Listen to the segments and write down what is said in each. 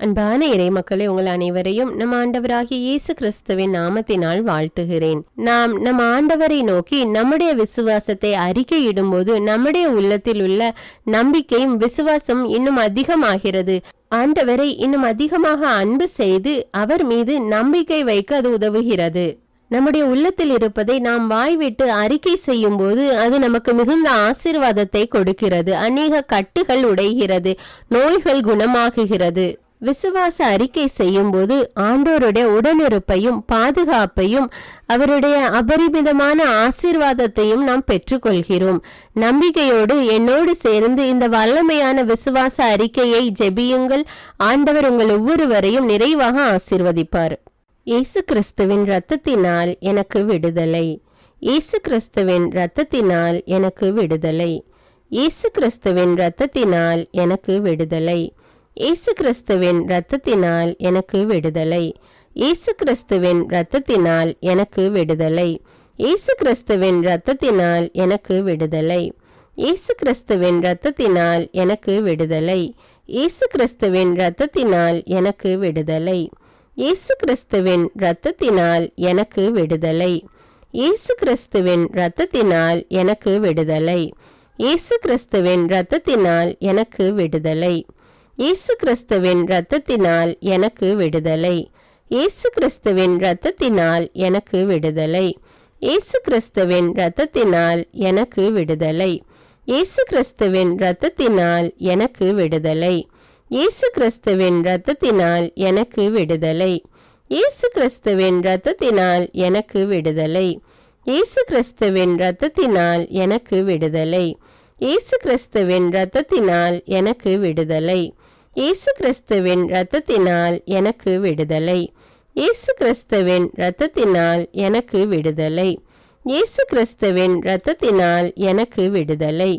அன்பான இறை மக்களே, உங்கள் அனைவரையும் நம் ஆண்டவராகிய இயேசு கிறிஸ்துவின் நாமத்தினால் வாழ்த்துகிறேன். நாம் நம் ஆண்டவரை நோக்கி நம்முடைய விசுவாசத்தை அறிக்கையிடும் போது நம்முடைய உள்ளத்தில் உள்ள நம்பிக்கையும் விசுவாசம் இன்னும் அதிகமாகிறது. ஆண்டவரை இன்னும் அதிகமாக அன்பு செய்து அவர் மீது நம்பிக்கை வைக்க அது உதவுகிறது. நம்முடைய உள்ளத்தில் இருப்பதை நாம் வாய்விட்டு அறிக்கை செய்யும் போது அது நமக்கு மிகுந்த ஆசீர்வாதத்தை கொடுக்கிறது. அநேக கட்டுகள் உடைகிறது, நோய்கள் குணமாகுகிறது. விசுவாச அறிக்கை செய்யும் போது ஆண்டோருடைய உடனிருப்பையும் பாதுகாப்பையும் அவருடைய அபரிமிதமான ஆசீர்வாதத்தையும் நாம் பெற்றுக்கொள்கிறோம். நம்பிக்கையோடு என்னோடு சேர்ந்து இந்த வல்லமையான விசுவாச அறிக்கையை ஜெபியுங்கள். ஆண்டவர் உங்கள் ஒவ்வொருவரையும் நிறைவாக ஆசீர்வதிப்பார். இயேசு கிறிஸ்துவின் இரத்தத்தினால் எனக்கு விடுதலை. இயேசு கிறிஸ்துவின் இரத்தத்தினால் எனக்கு விடுதலை. இயேசு கிறிஸ்துவின் இரத்தத்தினால் எனக்கு விடுதலை. இயேசு கிறிஸ்துவின் இரத்தத்தினால் எனக்கு விடுதலை. இயேசு கிறிஸ்துவின் இரத்தத்தினால் எனக்கு விடுதலை. இயேசு கிறிஸ்துவின் இரத்தத்தினால் எனக்கு விடுதலை. இயேசு கிறிஸ்துவின் இரத்தத்தினால் எனக்கு விடுதலை. இயேசு கிறிஸ்துவின் இரத்தத்தினால் எனக்கு விடுதலை. இயேசு கிறிஸ்துவின் இரத்தத்தினால் எனக்கு விடுதலை. இயேசு கிறிஸ்துவின் இரத்தத்தினால் எனக்கு விடுதலை. இயேசு கிறிஸ்துவின் இரத்தத்தினால் எனக்கு விடுதலை. இயேசு கிறிஸ்துவின் இரத்தத்தினால் எனக்கு விடுதலை. இயேசு கிறிஸ்துவின் இரத்தத்தினால் எனக்கு விடுதலை. இயேசு கிறிஸ்துவின் இரத்தத்தினால் எனக்கு விடுதலை. இயேசு கிறிஸ்துவின் இரத்தத்தினால் எனக்கு விடுதலை. இயேசு கிறிஸ்துவின் இரத்தத்தினால் எனக்கு விடுதலை. இயேசு கிறிஸ்துவின் இரத்தத்தினால் எனக்கு விடுதலை. இயேசு கிறிஸ்துவின் இரத்தத்தினால் எனக்கு விடுதலை. இயேசு கிறிஸ்துவின் இரத்தத்தினால் எனக்கு விடுதலை. இயேசு கிறிஸ்துவின் இரத்தத்தினால் எனக்கு விடுதலை. இயேசு கிறிஸ்துவின் இரத்தத்தினால் எனக்கு விடுதலை. இயேசு கிறிஸ்துவின் இரத்தத்தினால் எனக்கு விடுதலை.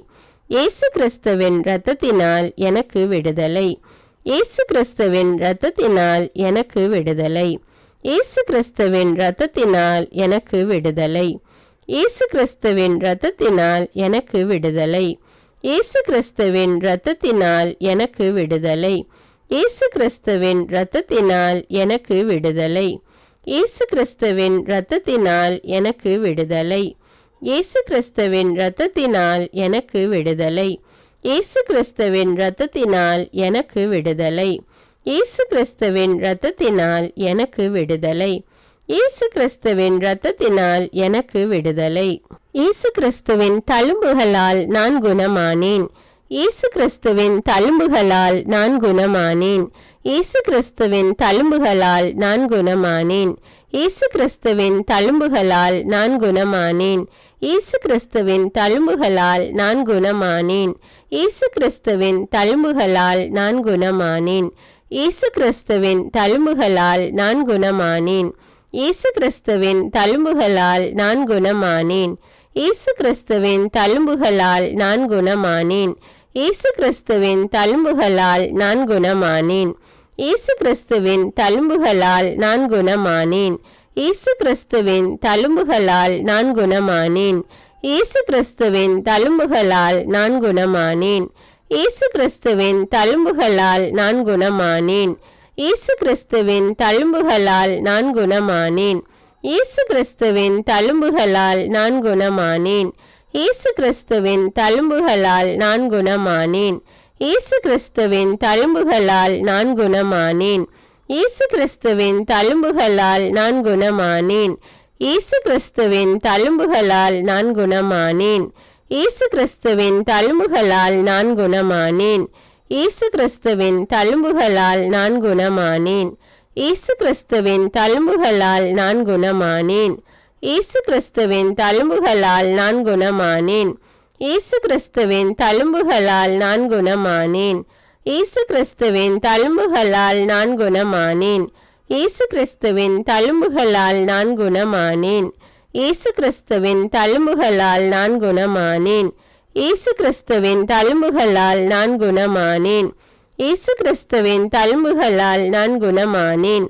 இயேசு கிறிஸ்துவின் இரத்தத்தினால் எனக்கு விடுதலை. இயேசு கிறிஸ்துவின் இரத்தத்தினால் எனக்கு விடுதலை. இயேசு கிறிஸ்துவின் இரத்தத்தினால் எனக்கு விடுதலை. இயேசு கிறிஸ்துவின் இரத்தத்தினால் எனக்கு விடுதலை. இயேசு கிறிஸ்துவின் இரத்தத்தினால் எனக்கு விடுதலை. இயேசு கிறிஸ்துவின் இரத்தத்தினால் எனக்கு விடுதலை. இயேசு கிறிஸ்துவின் இரத்தத்தினால் எனக்கு விடுதலை. இயேசு கிறிஸ்துவின் இரத்தத்தினால் எனக்கு விடுதலை. இயேசு கிறிஸ்துவின் இரத்தத்தினால் எனக்கு விடுதலை. இயேசு கிறிஸ்துவின் இரத்தத்தினால் எனக்கு விடுதலை. இயேசு கிறிஸ்துவின் இரத்தத்தினால் எனக்கு விடுதலை. இயேசு கிறிஸ்துவின் தழும்புகளால் நான் குணமானேன். இயேசு கிறிஸ்துவின் தழும்புகளால் நான் குணமானேன். இயேசு கிறிஸ்துவின் தழும்புகளால் நான் குணமானேன். இயேசு கிறிஸ்துவின் தழும்புகளால் நான் குணமானேன். இயேசு கிறிஸ்துவின் தழும்புகளால் நான் குணமானேன். இயேசு கிறிஸ்துவின் தழும்புகளால் நான் குணமானேன். இயேசு கிறிஸ்துவின் தழும்புகளால் நான் குணமானேன். இயேசு கிறிஸ்துவின் தழும்புகளால் நான் குணமானேன். இயேசு கிறிஸ்துவின் தழும்புகளால் நான் குணமானேன். இயேசு கிறிஸ்துவின் தழும்புகளால் நான் குணமானேன். இயேசு கிறிஸ்துவின் தழும்புகளால் நான் குணமானேன். இயேசு கிறிஸ்துவின் தழும்புகளால் நான் குணமானேன். இயேசு கிறிஸ்துவின் தழும்புகளால் நான் குணமானேன். இயேசு கிறிஸ்துவின் தழும்புகளால் நான் குணமானேன். இயேசு கிறிஸ்துவின் தழும்புகளால் நான் குணமானேன். இயேசு கிறிஸ்துவின் தழும்புகளால் நான் குணமானேன். இயேசு கிறிஸ்துவின் தழும்புகளால் நான் குணமானேன். இயேசு கிறிஸ்துவின் தழும்புகளால் நான் குணமானேன். இயேசு கிறிஸ்துவின் தழும்புகளால் நான் குணமானேன். இயேசு கிறிஸ்துவின் தழும்புகளால் நான் குணமானேன். இயேசு கிறிஸ்துவின் தழும்புகளால் நான் குணமானேன். இயேசு கிறிஸ்துவின் தழும்புகளால் நான் குணமானேன். இயேசு கிறிஸ்துவின் தழும்புகளால் நான் குணமானேன். இயேசு கிறிஸ்துவின் தழும்புகளால் நான் குணமானேன். இயேசு கிறிஸ்துவின் தழும்புகளால் நான் குணமானேன். இயேசு கிறிஸ்துவின் தழும்புகளால் நான் குணமானேன். இயேசு கிறிஸ்துவின் தழும்புகளால் நான் குணமானேன். இயேசு கிறிஸ்துவின் தழும்புகளால் நான் குணமானேன். இயேசு கிறிஸ்துவின் தழும்புகளால் நான் குணமானேன். இயேசு கிறிஸ்துவின் தழும்புகளால் நான் குணமானேன்.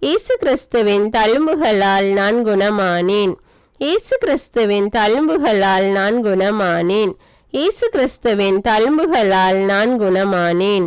இயேசு கிறிஸ்துவின் தழும்புகளால் நான் குணமானேன். இயேசு கிறிஸ்துவின் தழும்புகளால் நான் குணமானேன். இயேசு கிறிஸ்துவின் தழும்புகளால் நான் குணமானேன்.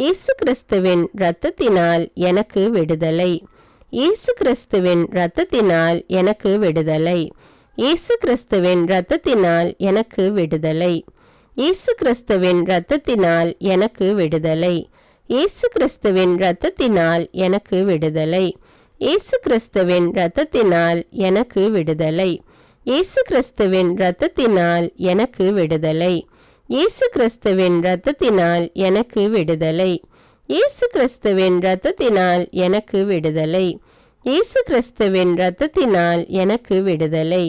இயேசு கிறிஸ்துவின் இரத்தத்தினால் எனக்கு விடுதலை. இயேசு கிறிஸ்துவின் இரத்தத்தினால் எனக்கு விடுதலை. இயேசு கிறிஸ்துவின் இரத்தத்தினால் எனக்கு விடுதலை. இயேசு கிறிஸ்துவின் இரத்தத்தினால் எனக்கு விடுதலை. இயேசு கிறிஸ்துவின் இரத்தத்தினால் எனக்கு விடுதலை. இயேசு கிறிஸ்துவின் இரத்தத்தினால் எனக்கு விடுதலை. இயேசு கிறிஸ்துவின் இரத்தத்தினால் எனக்கு விடுதலை. இயேசு கிறிஸ்துவின் இரத்தத்தினால் எனக்கு விடுதலை. இயேசு கிறிஸ்துவின் இரத்தத்தினால் எனக்கு விடுதலை. இயேசு கிறிஸ்துவின் இரத்தத்தினால் எனக்கு விடுதலை.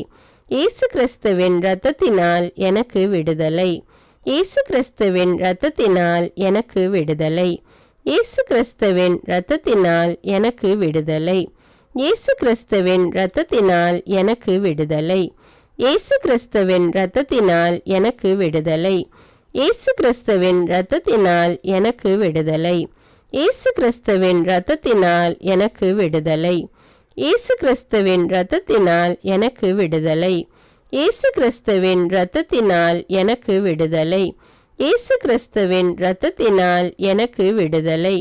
இயேசு கிறிஸ்துவின் இரத்தத்தினால் எனக்கு விடுதலை. இயேசு கிறிஸ்துவின் இரத்தத்தினால் எனக்கு விடுதலை. இயேசு கிறிஸ்துவின் இரத்தத்தினால் எனக்கு விடுதலை. இயேசு கிறிஸ்துவின் இரத்தத்தினால் எனக்கு விடுதலை. இயேசு கிறிஸ்துவின் இரத்தத்தினால் எனக்கு விடுதலை. இயேசு கிறிஸ்துவின் இரத்தத்தினால் எனக்கு விடுதலை. இயேசு கிறிஸ்துவின் இரத்தத்தினால் எனக்கு விடுதலை. இயேசு கிறிஸ்துவின் இரத்தத்தினால் எனக்கு விடுதலை. இயேசு கிறிஸ்துவின் இரத்தத்தினால் எனக்கு விடுதலை. இயேசு கிறிஸ்துவின் இரத்தத்தினால் எனக்கு விடுதலை.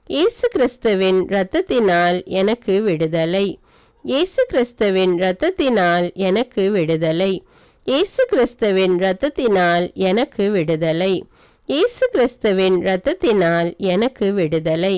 இயேசு கிறிஸ்துவின் இரத்தத்தினால் எனக்கு விடுதலை. இயேசு கிறிஸ்துவின் இரத்தத்தினால் எனக்கு விடுதலை. இயேசு கிறிஸ்துவின் இரத்தத்தினால் எனக்கு விடுதலை. இயேசு கிறிஸ்துவின் இரத்தத்தினால் எனக்கு விடுதலை.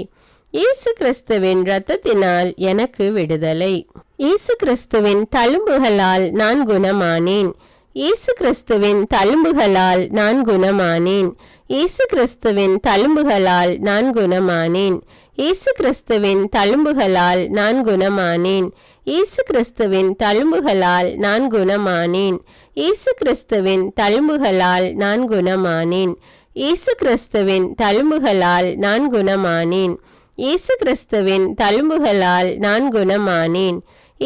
இயேசு கிறிஸ்துவின் இரத்தத்தினால் எனக்கு விடுதலை. இயேசு கிறிஸ்துவின் தழும்புகளால் நான் குணமானேன். இயேசு கிறிஸ்துவின் தழும்புகளால் நான் குணமானேன். இயேசு கிறிஸ்துவின் தழும்புகளால் நான் குணமானேன். இயேசு கிறிஸ்துவின் தழும்புகளால் நான் குணமானேன். இயேசு கிறிஸ்துவின் தழும்புகளால் நான் குணமானேன். இயேசு கிறிஸ்துவின் தழும்புகளால் நான் குணமானேன். இயேசு கிறிஸ்துவின் தழும்புகளால் நான் குணமானேன். இயேசு கிறிஸ்துவின் தழும்புகளால் நான் குணமானேன்.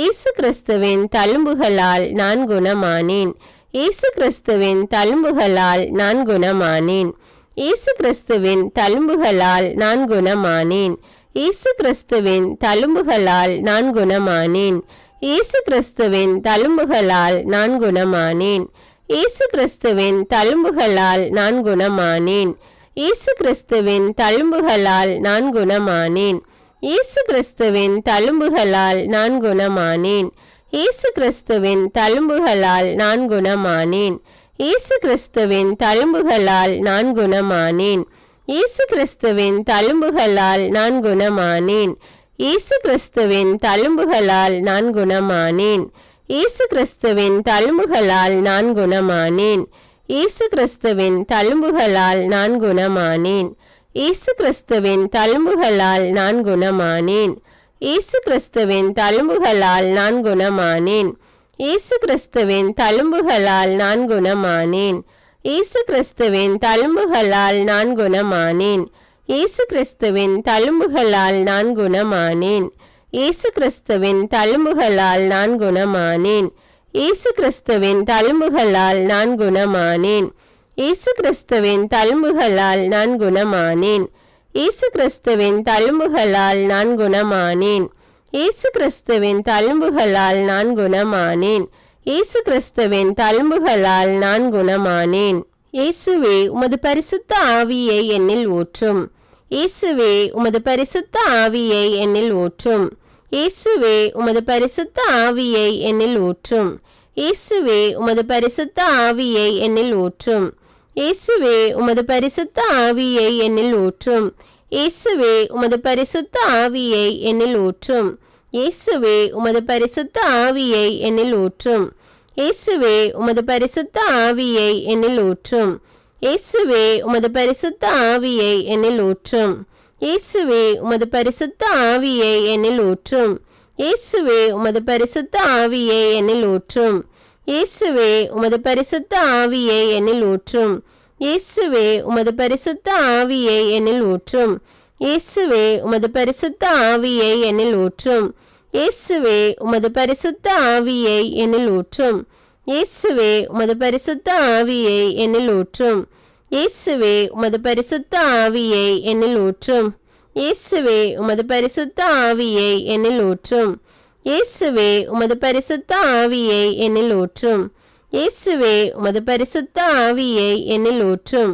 இயேசு கிறிஸ்துவின் தழும்புகளால் நான் குணமானேன். இயேசு கிறிஸ்துவின் தழும்புகளால் நான் குணமானேன். இயேசு கிறிஸ்துவின் தழும்புகளால் நான் குணமானேன். இயேசு கிறிஸ்துவின் தழும்புகளால் நான் குணமானேன். இயேசு கிறிஸ்துவின் தழும்புகளால் நான் குணமானேன். இயேசு கிறிஸ்துவின் தழும்புகளால் நான் குணமானேன். இயேசு கிறிஸ்துவின் தழும்புகளால் நான் குணமானேன். இயேசு கிறிஸ்துவின் தழும்புகளால் நான் குணமானேன். இயேசு கிறிஸ்துவின் தழும்புகளால் நான் குணமானேன். இயேசு கிறிஸ்துவின் தழும்புகளால் நான் குணமானேன். இயேசு கிறிஸ்துவின் தழும்புகளால் நான் குணமானேன். இயேசு கிறிஸ்துவின் தழும்புகளால் நான் குணமானேன். இயேசு கிறிஸ்துவின் தழும்புகளால் நான் குணமானேன். இயேசு கிறிஸ்துவின் தழும்புகளால் நான் குணமானேன். இயேசு கிறிஸ்துவின் தழும்புகளால் நான் குணமானேன். இயேசு கிறிஸ்துவின் தழும்புகளால் நான் குணமானேன். இயேசு கிறிஸ்துவின் தழும்புகளால் நான் குணமானேன். இயேசு கிறிஸ்துவின் தழும்புகளால் நான் குணமானேன். இயேசு கிறிஸ்துவின் தழும்புகளால் நான் குணமானேன். இயேசு கிறிஸ்துவின் தழும்புகளால் நான் குணமானேன். இயேசு கிறிஸ்துவின் தழும்புகளால் நான் குணமானேன். இயேசு கிறிஸ்துவின் தழும்புகளால் நான் குணமானேன். இயேசு கிறிஸ்துவின் தழும்புகளால் நான் குணமானேன். இயேசு கிறிஸ்துவின் தழும்புகளால் நான் குணமானேன். இயேசு கிறிஸ்துவின் தழும்புகளால் நான் குணமானேன். இயேசுவே உமது பரிசுத்த ஆவியை என்னில் ஊற்றும். இயேசுவே உமது பரிசுத்த ஆவியை என்னில் ஊற்றும். இயேசுவே உமது பரிசுத்த ஆவியை என்னில் ஊற்றும். இயேசுவே உமது பரிசுத்த ஆவியை என்னில் ஊற்றும். இயேசுவே உமது பரிசுத்த ஆவியை என்னில் ஊற்றும். இயேசுவே உமது பரிசுத்த ஆவியை என்னில் ஊற்றும். இயேசுவே உமது பரிசுத்த ஆவியை என்னில் ஊற்றும். இயேசுவே உமது பரிசுத்த ஆவியை என்னில் ஊற்றும். இயேசுவே உமது பரிசுத்த ஆவியை என்னில் ஊற்றும். இயேசுவே உமது பரிசுத்த ஆவியை என்னில் ஊற்றும். இயேசுவே உமது பரிசுத்த ஆவியை என்னில் ஊற்றும். இயேசுவே உமது பரிசுத்த ஆவியை என்னில் ஊற்றும். இயேசுவே உமது பரிசுத்த ஆவியை என்னில் ஊற்றும். இயேசுவே உமது பரிசுத்த ஆவியை என்னில் ஊற்றும். இயேசுவே உமது பரிசுத்த ஆவியை என்னில் ஊற்றும். இயேசுவே உமது பரிசுத்த ஆவியை என்னில் ஊற்றும். இயேசுவே உமது பரிசுத்த ஆவியை என்னில் ஊற்றும். இயேசுவே உமது பரிசுத்த ஆவியை என்னில் ஊற்றும். இயேசுவே உமது பரிசுத்த ஆவியை என்னில் ஊற்றும். இயேசுவே உமது பரிசுத்த ஆவியை என்னில் ஊற்றும்.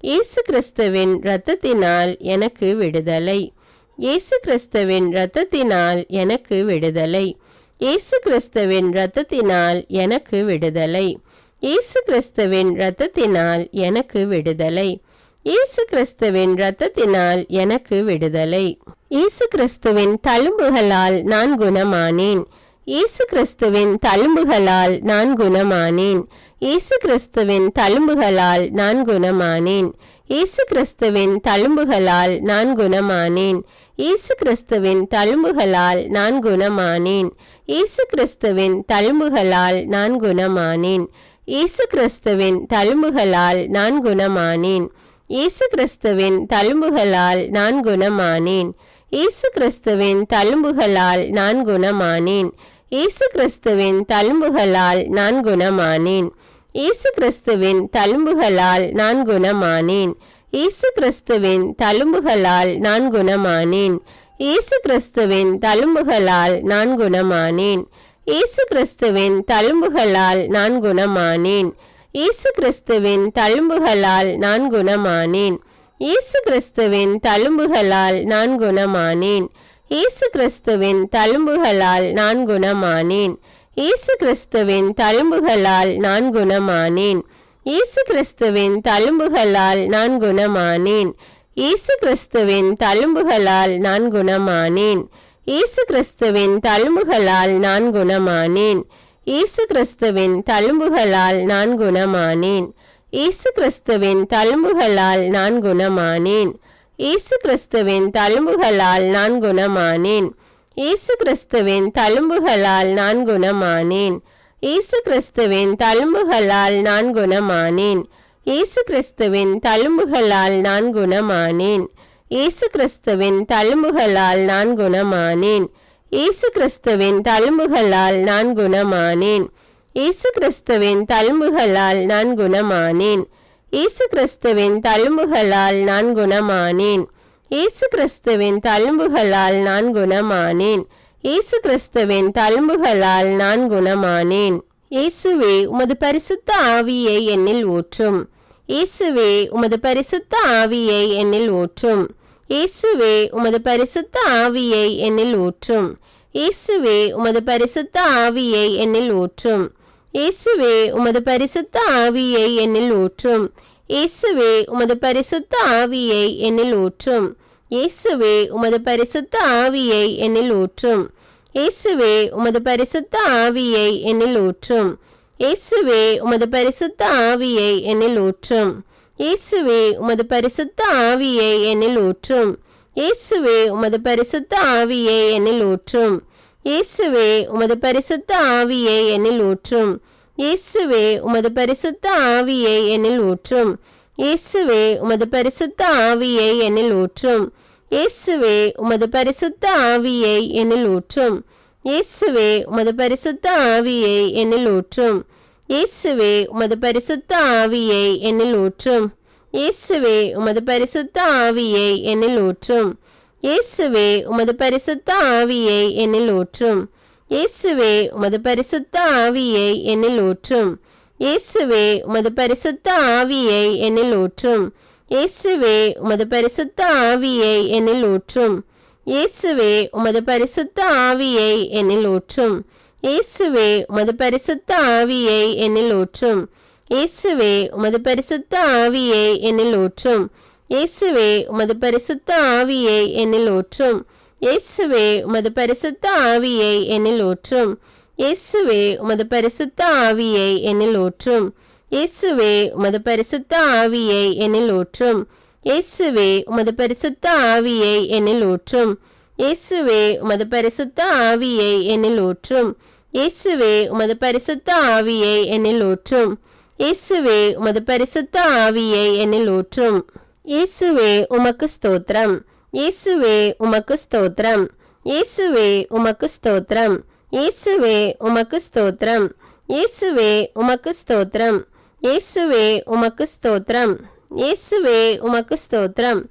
இயேசு கிறிஸ்துவின் இரத்தத்தினால் எனக்கு விடுதலை. இயேசு கிறிஸ்துவின் இரத்தத்தினால் எனக்கு விடுதலை. இயேசு கிறிஸ்துவின் இரத்தத்தினால் எனக்கு விடுதலை. இயேசு கிறிஸ்துவின் இரத்தத்தினால் எனக்கு விடுதலை. இயேசு கிறிஸ்துவின் இரத்தத்தினால் எனக்கு விடுதலை. இயேசு கிறிஸ்துவின் தழும்புகளால் நான் குணமானேன். இயேசு கிறிஸ்துவின் தழும்புகளால் நான் குணமானேன். இயேசு கிறிஸ்துவின் தழும்புகளால் நான் குணமானேன். இயேசு கிறிஸ்துவின் தழும்புகளால் நான் குணமானேன். இயேசு கிறிஸ்துவின் தழும்புகளால் நான் குணமானேன். இயேசு கிறிஸ்துவின் தழும்புகளால் நான் குணமானேன். இயேசு கிறிஸ்துவின் தழும்புகளால் நான் குணமானேன். இயேசு கிறிஸ்துவின் தழும்புகளால் நான் குணமானேன். இயேசு கிறிஸ்துவின் தழும்புகளால் நான் குணமானேன். இயேசு கிறிஸ்துவின் தழும்புகளால் நான் குணமானேன். இயேசு கிறிஸ்துவின் தழும்புகளால் நான் குணமானேன். இயேசு கிறிஸ்துவின் தழும்புகளால் நான் குணமானேன். இயேசு கிறிஸ்துவின் தழும்புகளால் நான் குணமானேன். இயேசு கிறிஸ்துவின் தழும்புகளால் நான் குணமானேன். இயேசு கிறிஸ்துவின் தழும்புகளால் நான் குணமானேன். இயேசு கிறிஸ்துவின் தழும்புகளால் நான் குணமானேன். இயேசு கிறிஸ்துவின் தழும்புகளால் நான் குணமானேன். இயேசு கிறிஸ்துவின் தழும்புகளால் நான் குணமானேன். இயேசு கிறிஸ்துவின் தழும்புகளால் நான் குணமானேன். இயேசு கிறிஸ்துவின் தழும்புகளால் நான் குணமானேன். இயேசு கிறிஸ்துவின் தழும்புகளால் நான் குணமானேன். இயேசு கிறிஸ்துவின் தழும்புகளால் நான் குணமானேன். இயேசு கிறிஸ்துவின் தழும்புகளால் நான் குணமானேன். இயேசு கிறிஸ்துவின் தழும்புகளால் நான் குணமானேன். இயேசு கிறிஸ்துவின் தழும்புகளால் நான் குணமானேன். இயேசு கிறிஸ்துவின் தழும்புகளால் நான் குணமானேன். இயேசு கிறிஸ்துவின் தழும்புகளால் நான் குணமானேன். இயேசு கிறிஸ்துவின் தழும்புகளால் நான் குணமானேன். இயேசு கிறிஸ்துவின் தழும்புகளால் நான் குணமானேன். இயேசு கிறிஸ்துவின் தழும்புகளால் நான் குணமானேன். இயேசு கிறிஸ்துவின் தழும்புகளால் நான் குணமானேன். இயேசு கிறிஸ்துவின் தழும்புகளால் நான் குணமானேன். இயேசு கிறிஸ்துவின் தழும்புகளால் நான் குணமானேன். இயேசுவே உமது பரிசுத்த ஆவியை என்னில் ஊற்றும். இயேசுவே உமது பரிசுத்த ஆவியை என்னில் ஊற்றும். இயேசுவே உமது பரிசுத்த ஆவியை என்னில் ஊற்றும். இயேசுவே உமது பரிசுத்த ஆவியை என்னில் ஊற்றும். இயேசுவே உமது பரிசுத்த ஆவியை என்னில் ஊற்றும். இயேசுவே உமது பரிசுத்த ஆவியை என்னில் ஊற்றும். இயேசுவே உமது பரிசுத்த ஆவியை என்னில் ஊற்றும். இயேசுவே உமது பரிசுத்த ஆவியை என்னில் ஊற்றும். இயேசுவே உமது பரிசுத்த ஆவியை என்னில் ஊற்றும். இயேசுவே உமது பரிசுத்த ஆவியை என்னில் ஊற்றும். இயேசுவே உமது பரிசுத்த ஆவியை என்னில் ஊற்றும். இயேசுவே உமது பரிசுத்த ஆவியை என்னில் ஊற்றும். இயேசுவே உமது பரிசுத்த ஆவியை என்னில் ஊற்றும். இயேசுவே உமது பரிசுத்த ஆவியை என்னில் ஊற்றும். இயேசுவே உமது பரிசுத்த ஆவியை என்னில் ஊற்றும். இயேசுவே உமது பரிசுத்த ஆவியை என்னில் ஊற்றும். இயேசுவே உமது பரிசுத்த ஆவியை என்னில் ஊற்றும். இயேசுவே உமது பரிசுத்த ஆவியை என்னில் ஊற்றும். இயேசுவே உமது பரிசுத்த ஆவியை என்னில் ஊற்றும். இயேசுவே உமது பரிசுத்த ஆவியை என்னில் ஊற்றும். இயேசுவே உமது பரிசுத்த ஆவியை என்னில் ஊற்றும். இயேசுவே உமது பரிசுத்த ஆவியை என்னில் ஊற்றும். இயேசுவே உமது பரிசுத்த ஆவியை என்னில் ஊற்றும். இயேசுவே உமது பரிசுத்த ஆவியை என்னில் ஊற்றும். இயேசுவே உமது பரிசுத்த ஆவியை என்னில் ஊற்றும். இயேசுவே உமது பரிசுத்த ஆவியை என்னில் ஊற்றும். இயேசுவே உமது பரிசுத்த ஆவியை என்னில் ஊற்றும். இயேசுவே உமது பரிசுத்த ஆவியை என்னில் ஊற்றும். இயேசுவே உமது பரிசுத்த ஆவியை என்னில் ஊற்றும். இயேசுவே உமது பரிசுத்த ஆவியை என்னில் ஊற்றும். இயேசுவே உமது பரிசுத்த ஆவியை என்னில் ஊற்றும். இயேசுவே உமது பரிசுத்த ஆவியை என்னில் ஊற்றும். இயேசுவே உமது பரிசுத்த ஆவியை என்னில் ஊற்றும். இயேசுவே உமக்கு ஸ்தோத்திரம். இயேசுவே உமக்கு ஸ்தோத்திரம். இயேசுவே உமக்கு ஸ்தோத்திரம். இயேசுவே உமக்கு ஸ்தோத்திரம். இயேசுவே உமக்கு ஸ்தோத்திரம். இயேசுவே உமக்கு ஸ்தோத்திரம். இயேசுவே உமக்கு ஸ்தோத்திரம்.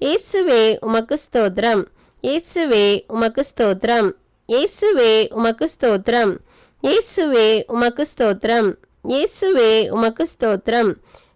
இயேசுவே உமக்கு ஸ்தோத்திரம். இயேசுவே உமக்கு ஸ்தோத்திரம். இயேசுவே உமக்கு ஸ்தோத்திரம். இயேசுவே உமக்கு ஸ்தோத்திரம். இயேசுவே உமக்கு ஸ்தோத்திரம்.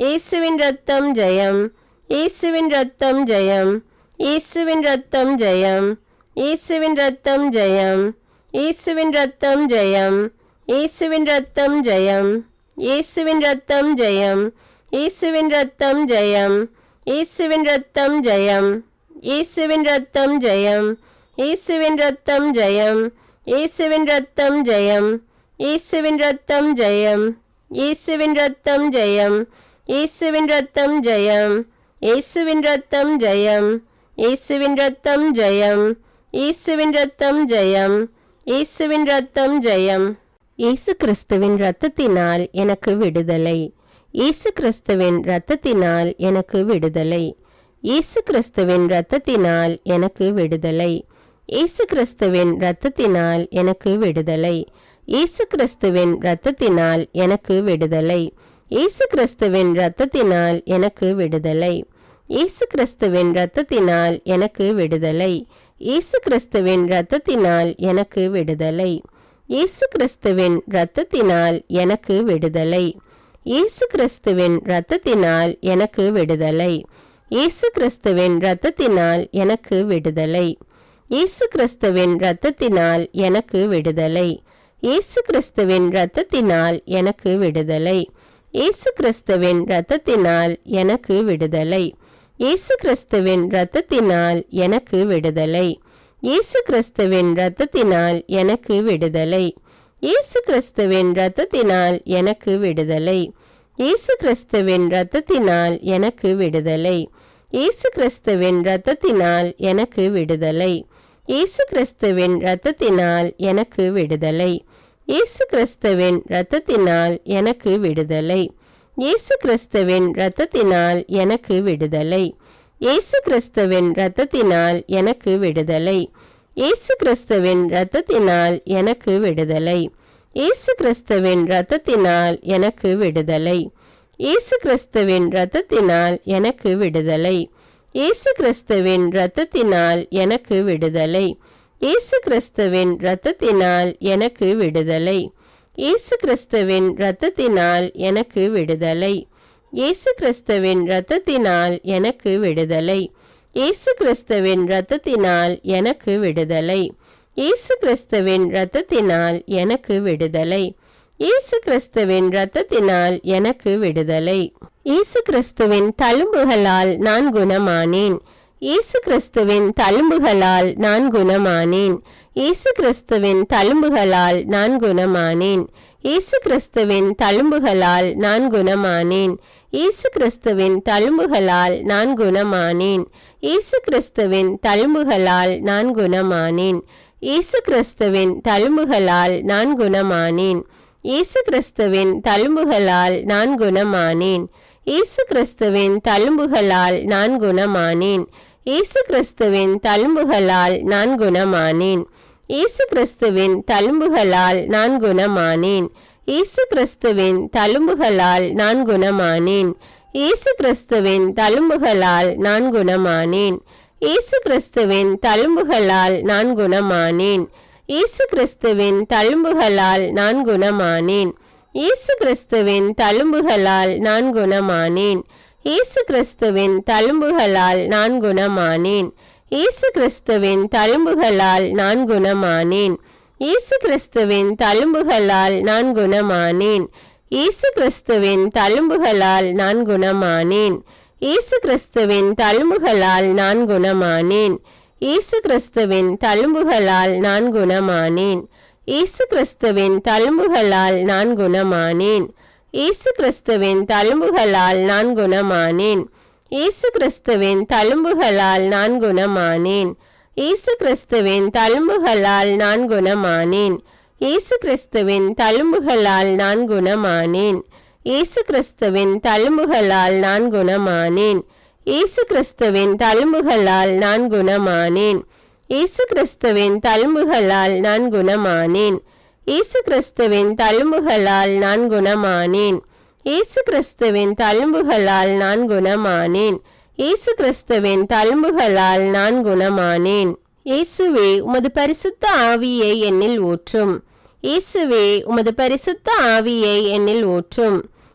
இயேசுவின் இரத்தம் ஜெயம், இயேசுவின் இரத்தம் ஜெயம், இயேசுவின் இரத்தம் ஜெயம், இயேசுவின் இரத்தம் ஜெயம், இயேசுவின் இரத்தம் ஜெயம், இயேசுவின் இரத்தம் ஜெயம், இயேசுவின் இரத்தம் ஜெயம், இயேசுவின் இரத்தம் ஜெயம், இயேசுவின் இரத்தம் ஜெயம், இயேசுவின் இரத்தம் ஜெயம், இயேசுவின் இரத்தம் ஜெயம், இயேசுவின் இரத்தம் ஜெயம், இயேசுவின் இரத்தம் ஜெயம், இயேசுவின் இரத்தம் ஜெயம், இயேசுவின் இரத்தம் ஜெயம், இயேசுவின் இரத்தம் ஜெயம், இயேசுவின் இரத்தம் ஜெயம், இயேசுவின் இரத்தம் ஜெயம், இயேசுவின் இரத்தம் ஜெயம். இயேசு கிறிஸ்துவின் இரத்தத்தினால் எனக்கு விடுதலை, இயேசு கிறிஸ்துவின் இரத்தத்தினால் எனக்கு விடுதலை, இயேசு கிறிஸ்துவின் இரத்தத்தினால் எனக்கு விடுதலை, இயேசு கிறிஸ்துவின் இரத்தத்தினால் எனக்கு விடுதலை, இயேசு கிறிஸ்துவின் இரத்தத்தினால் எனக்கு விடுதலை, இயேசு கிறிஸ்துவின் இரத்தத்தினால் எனக்கு விடுதலை, இயேசு கிறிஸ்துவின் இரத்தத்தினால் எனக்கு விடுதலை, இயேசு கிறிஸ்துவின் இரத்தத்தினால் எனக்கு விடுதலை, இயேசு கிறிஸ்துவின் இரத்தத்தினால் எனக்கு விடுதலை, இயேசு கிறிஸ்துவின் இரத்தத்தினால் எனக்கு விடுதலை, இயேசு கிறிஸ்துவின் இரத்தத்தினால் எனக்கு விடுதலை, இயேசு கிறிஸ்துவின் இரத்தத்தினால் எனக்கு விடுதலை, இயேசு கிறிஸ்துவின் இரத்தத்தினால் எனக்கு விடுதலை, இயேசு கிறிஸ்துவின் இரத்தத்தினால் எனக்கு விடுதலை, இயேசு கிறிஸ்துவின் இரத்தத்தினால் எனக்கு விடுதலை, இயேசு கிறிஸ்துவின் இரத்தத்தினால் எனக்கு விடுதலை, இயேசு கிறிஸ்துவின் இரத்தத்தினால் எனக்கு விடுதலை, இயேசு கிறிஸ்துவின் இரத்தத்தினால் எனக்கு விடுதலை, இயேசு கிறிஸ்துவின் இரத்தத்தினால் எனக்கு விடுதலை, இயேசு கிறிஸ்துவின் இரத்தத்தினால் எனக்கு விடுதலை, இயேசு கிறிஸ்துவின் இரத்தத்தினால் எனக்கு விடுதலை, இயேசு கிறிஸ்துவின் இரத்தத்தினால் எனக்கு விடுதலை, இயேசு கிறிஸ்துவின் இரத்தத்தினால் எனக்கு விடுதலை, இயேசு கிறிஸ்துவின் இரத்தத்தினால் எனக்கு விடுதலை, இயேசு கிறிஸ்துவின் இரத்தத்தினால் எனக்கு விடுதலை, இயேசு கிறிஸ்துவின் இரத்தத்தினால் எனக்கு விடுதலை, இயேசு கிறிஸ்துவின் இரத்தத்தினால் எனக்கு விடுதலை, இயேசு கிறிஸ்துவின் இரத்தத்தினால் எனக்கு விடுதலை, இயேசு கிறிஸ்துவின் இரத்தத்தினால் எனக்கு விடுதலை, இயேசு கிறிஸ்துவின் இரத்தத்தினால் எனக்கு விடுதலை, இயேசு கிறிஸ்துவின் இரத்தத்தினால் எனக்கு விடுதலை, இயேசு கிறிஸ்துவின் இரத்தத்தினால் எனக்கு விடுதலை, இயேசு கிறிஸ்துவின் இரத்தத்தினால் எனக்கு விடுதலை. இயேசு கிறிஸ்துவின் தழும்புகளால் நான் குணமானேன், இயேசு கிறிஸ்துவின் தழும்புகளால் நான் குணமானேன், இயேசு கிறிஸ்துவின் தழும்புகளால் நான் குணமானேன், இயேசு கிறிஸ்துவின் தழும்புகளால் நான் குணமானேன், இயேசு கிறிஸ்துவின் தழும்புகளால் நான் குணமானேன், இயேசு கிறிஸ்துவின் தழும்புகளால் நான் குணமானேன், இயேசு கிறிஸ்துவின் தழும்புகளால் நான் குணமானேன், இயேசு கிறிஸ்துவின் தழும்புகளால் நான் குணமானேன், இயேசு கிறிஸ்துவின் தழும்புகளால் நான் குணமானேன், இயேசு கிறிஸ்துவின் தழும்புகளால் நான் குணமானேன், இயேசு கிறிஸ்துவின் தழும்புகளால் நான் குணமானேன், இயேசு கிறிஸ்துவின் தழும்புகளால் நான் குணமானேன், இயேசு கிறிஸ்துவின் தழும்புகளால் நான் குணமானேன், இயேசு கிறிஸ்துவின் தழும்புகளால் நான் குணமானேன், இயேசு கிறிஸ்துவின் தழும்புகளால் நான் குணமானேன், இயேசு கிறிஸ்துவின் தழும்புகளால் நான் குணமானேன், இயேசு கிறிஸ்துவின் தழும்புகளால் நான் குணமானேன், இயேசு கிறிஸ்துவின் தழும்புகளால் நான் குணமானேன், இயேசு கிறிஸ்துவின் தழும்புகளால் நான் குணமானேன், இயேசு கிறிஸ்துவின் தழும்புகளால் நான் குணமானேன், இயேசு கிறிஸ்துவின் தழும்புகளால் நான் குணமானேன், இயேசு கிறிஸ்துவின் தழும்புகளால் நான் குணமானேன், இயேசு கிறிஸ்துவின் தழும்புகளால் நான் குணமானேன், இயேசு கிறிஸ்துவின் தழும்புகளால் நான் குணமானேன், இயேசு கிறிஸ்துவின் தழும்புகளால் நான் குணமானேன், இயேசு கிறிஸ்துவின் தழும்புகளால் நான் குணமானேன், இயேசு கிறிஸ்துவின் தழும்புகளால் நான் குணமானேன், இயேசு கிறிஸ்துவின் தழும்புகளால் நான் குணமானேன், இயேசு கிறிஸ்துவின் தழும்புகளால் நான் குணமானேன், இயேசு கிறிஸ்துவின் தழும்புகளால் நான் குணமானேன், இயேசு கிறிஸ்துவின் தழும்புகளால் நான் குணமானேன், இயேசு கிறிஸ்துவின் தழும்புகளால் நான் குணமானேன், இயேசு கிறிஸ்துவின் தழும்புகளால் நான் குணமானேன். இயேசுவே, உமது பரிசுத்த ஆவியை என்னில் ஊற்றும். இயேசுவே, உமது பரிசுத்த ஆவியை என்னில் ஊற்றும்.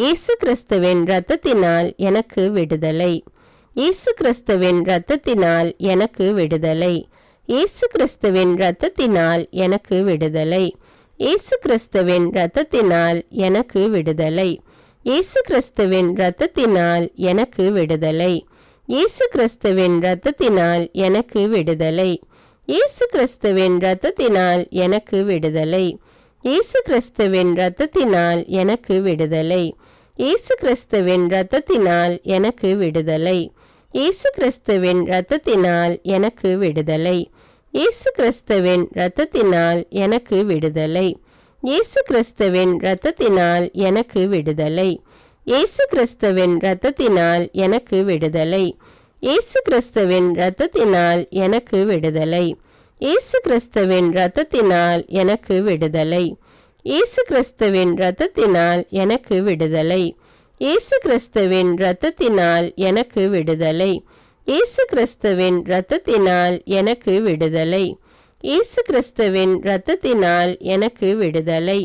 இயேசு கிறிஸ்துவின் இரத்தத்தினால் எனக்கு விடுதலை. இயேசு கிறிஸ்துவின் இரத்தத்தினால் எனக்கு விடுதலை. இயேசு கிறிஸ்துவின் இரத்தத்தினால் எனக்கு விடுதலை. இயேசு கிறிஸ்துவின் இரத்தத்தினால் எனக்கு விடுதலை. இயேசு கிறிஸ்துவின் இரத்தத்தினால் எனக்கு விடுதலை. இயேசு கிறிஸ்துவின் இரத்தத்தினால் எனக்கு விடுதலை. இயேசு கிறிஸ்துவின் இரத்தத்தினால் எனக்கு விடுதலை. இயேசு கிறிஸ்துவின் இரத்தத்தினால் எனக்கு விடுதலை. இயேசு கிறிஸ்துவின் இரத்தத்தினால் எனக்கு விடுதலை. இயேசு கிறிஸ்துவின் இரத்தத்தினால் எனக்கு விடுதலை. இயேசு கிறிஸ்துவின் இரத்தத்தினால் எனக்கு விடுதலை. இயேசு கிறிஸ்துவின் இரத்தத்தினால் எனக்கு விடுதலை. இயேசு கிறிஸ்துவின் இரத்தத்தினால் எனக்கு விடுதலை. இயேசு கிறிஸ்துவின் இரத்தத்தினால் எனக்கு விடுதலை. இயேசு கிறிஸ்துவின் இரத்தத்தினால் எனக்கு விடுதலை. இயேசு கிறிஸ்துவின் இரத்தத்தினால் எனக்கு விடுதலை. இயேசு கிறிஸ்துவின் இரத்தத்தினால் எனக்கு விடுதலை. இயேசு கிறிஸ்துவின் இரத்தத்தினால் எனக்கு விடுதலை. இயேசு கிறிஸ்துவின் இரத்தத்தினால் எனக்கு விடுதலை.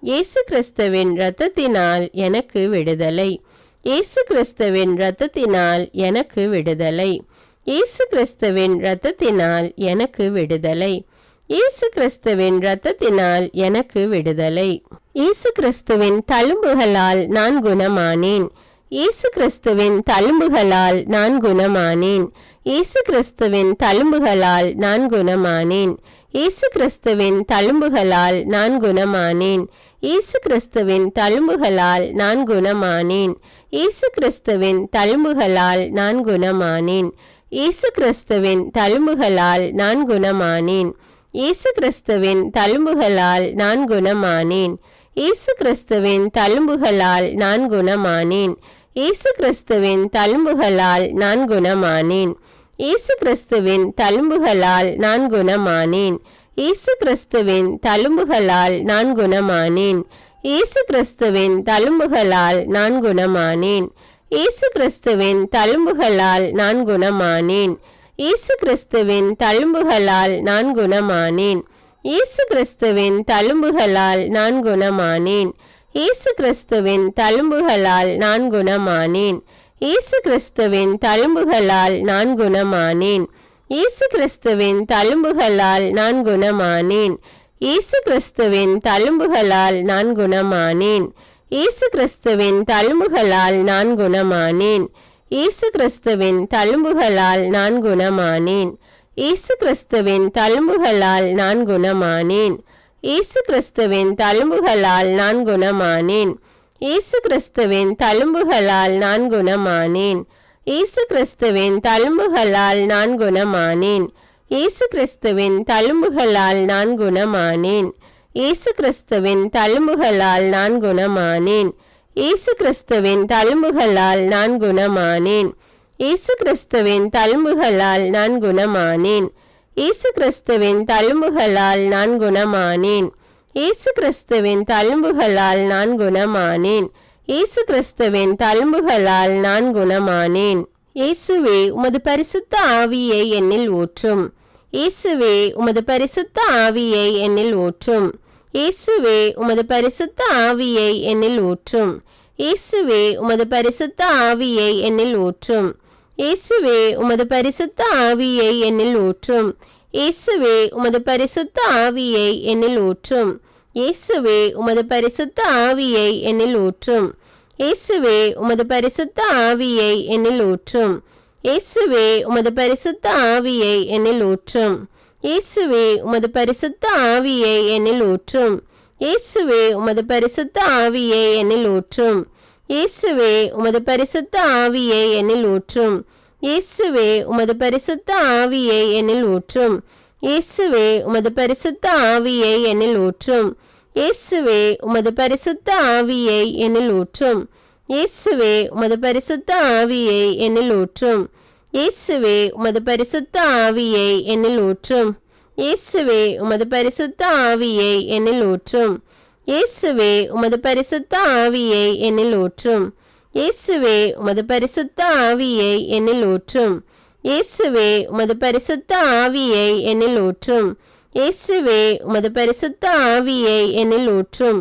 இயேசு கிறிஸ்துவின் இரத்தத்தினால் எனக்கு விடுதலை. இயேசு கிறிஸ்துவின் இரத்தத்தினால் எனக்கு விடுதலை. இயேசு கிறிஸ்துவின் இரத்தத்தினால் எனக்கு விடுதலை. இயேசு கிறிஸ்துவின் இரத்தத்தினால் எனக்கு விடுதலை. இயேசு கிறிஸ்துவின் தழும்புகளால் நான் குணமானேன். இயேசு கிறிஸ்துவின் தழும்புகளால் நான் குணமானேன். இயேசு கிறிஸ்துவின் தழும்புகளால் நான் குணமானேன். இயேசு கிறிஸ்துவின் தழும்புகளால் நான் குணமானேன். இயேசு கிறிஸ்துவின் தழும்புகளால் நான் குணமானேன். இயேசு கிறிஸ்துவின் தழும்புகளால் நான் குணமானேன். இயேசு கிறிஸ்துவின் தழும்புகளால் நான் குணமானேன். இயேசு கிறிஸ்துவின் தழும்புகளால் நான் குணமானேன். இயேசு கிறிஸ்துவின் தழும்புகளால் நான் குணமானேன். இயேசு கிறிஸ்துவின் தழும்புகளால் நான் குணமானேன். இயேசு கிறிஸ்துவின் தழும்புகளால் நான் குணமானேன். இயேசு கிறிஸ்துவின் தழும்புகளால் நான் குணமானேன். இயேசு கிறிஸ்துவின் தழும்புகளால் நான் குணமானேன். இயேசு கிறிஸ்துவின் தழும்புகளால் நான் குணமானேன். இயேசு கிறிஸ்துவின் தழும்புகளால் நான் குணமானேன். இயேசு கிறிஸ்துவின் தழும்புகளால் நான் குணமானேன். இயேசு கிறிஸ்துவின் தழும்புகளால் நான் குணமானேன். இயேசு கிறிஸ்துவின் தழும்புகளால் நான் குணமானேன். இயேசு கிறிஸ்துவின் தழும்புகளால் நான் குணமானேன். இயேசு கிறிஸ்துவின் தழும்புகளால் நான் குணமானேன். இயேசு கிறிஸ்துவின் தழும்புகளால் நான் குணமானேன். இயேசு கிறிஸ்துவின் தழும்புகளால் நான் குணமானேன். இயேசு கிறிஸ்துவின் தழும்புகளால் நான் குணமானேன். இயேசு கிறிஸ்துவின் தழும்புகளால் நான் குணமானேன். இயேசு கிறிஸ்துவின் தழும்புகளால் நான் குணமானேன். இயேசு கிறிஸ்துவின் தழும்புகளால் நான் குணமானேன். இயேசு கிறிஸ்துவின் தழும்புகளால் நான் குணமானேன். இயேசு கிறிஸ்துவின் தழும்புகளால் நான் குணமானேன். இயேசு கிறிஸ்துவின் தழும்புகளால் நான் குணமானேன். இயேசு கிறிஸ்துவின் தழும்புகளால் நான் குணமானேன். இயேசு கிறிஸ்துவின் தழும்புகளால் நான் குணமானேன். இயேசு கிறிஸ்துவின் தழும்புகளால் நான் குணமானேன். இயேசு கிறிஸ்துவின் தழும்புகளால் நான் குணமானேன். இயேசுவே உமது பரிசுத்த ஆவியை என்னில் ஊற்றும். இயேசுவே உமது பரிசுத்த ஆவியை என்னில் ஊற்றும். இயேசுவே உமது பரிசுத்த ஆவியை என்னில் ஊற்றும். இயேசுவே உமது பரிசுத்த ஆவியை என்னில் ஊற்றும். இயேசுவே உமது பரிசுத்த ஆவியை என்னில் ஊற்றும். இயேசுவே உமது பரிசுத்த ஆவியை என்னில் ஊற்றும். இயேசுவே உமது பரிசுத்த ஆவியை என்னில் ஊற்றும். இயேசுவே உமது பரிசுத்த ஆவியை என்னில் ஊற்றும். இயேசுவே உமது பரிசுத்த ஆவியை என்னில் ஊற்றும். இயேசுவே உமது பரிசுத்த ஆவியை என்னில் ஊற்றும். இயேசுவே உமது பரிசுத்த ஆவியை என்னில் ஊற்றும். இயேசுவே உமது பரிசுத்த ஆவியை என்னில் ஊற்றும். இயேசுவே உமது பரிசுத்த ஆவியை என்னில் ஊற்றும். இயேசுவே உமது பரிசுத்த ஆவியை என்னில் ஊற்றும். இயேசுவே உமது பரிசுத்த ஆவியை என்னில் ஊற்றும். இயேசுவே உமது பரிசுத்த ஆவியை என்னில் ஊற்றும். இயேசுவே உமது பரிசுத்த ஆவியை என்னில் ஊற்றும். இயேசுவே உமது பரிசுத்த ஆவியை என்னில் ஊற்றும். இயேசுவே உமது பரிசுத்த ஆவியை என்னில் ஊற்றும். இயேசுவே உமது பரிசுத்த ஆவியை என்னில் ஊற்றும். இயேசுவே உமது பரிசுத்த ஆவியை என்னில் ஊற்றும். இயேசுவே உமது பரிசுத்த ஆவியை என்னில் ஊற்றும்.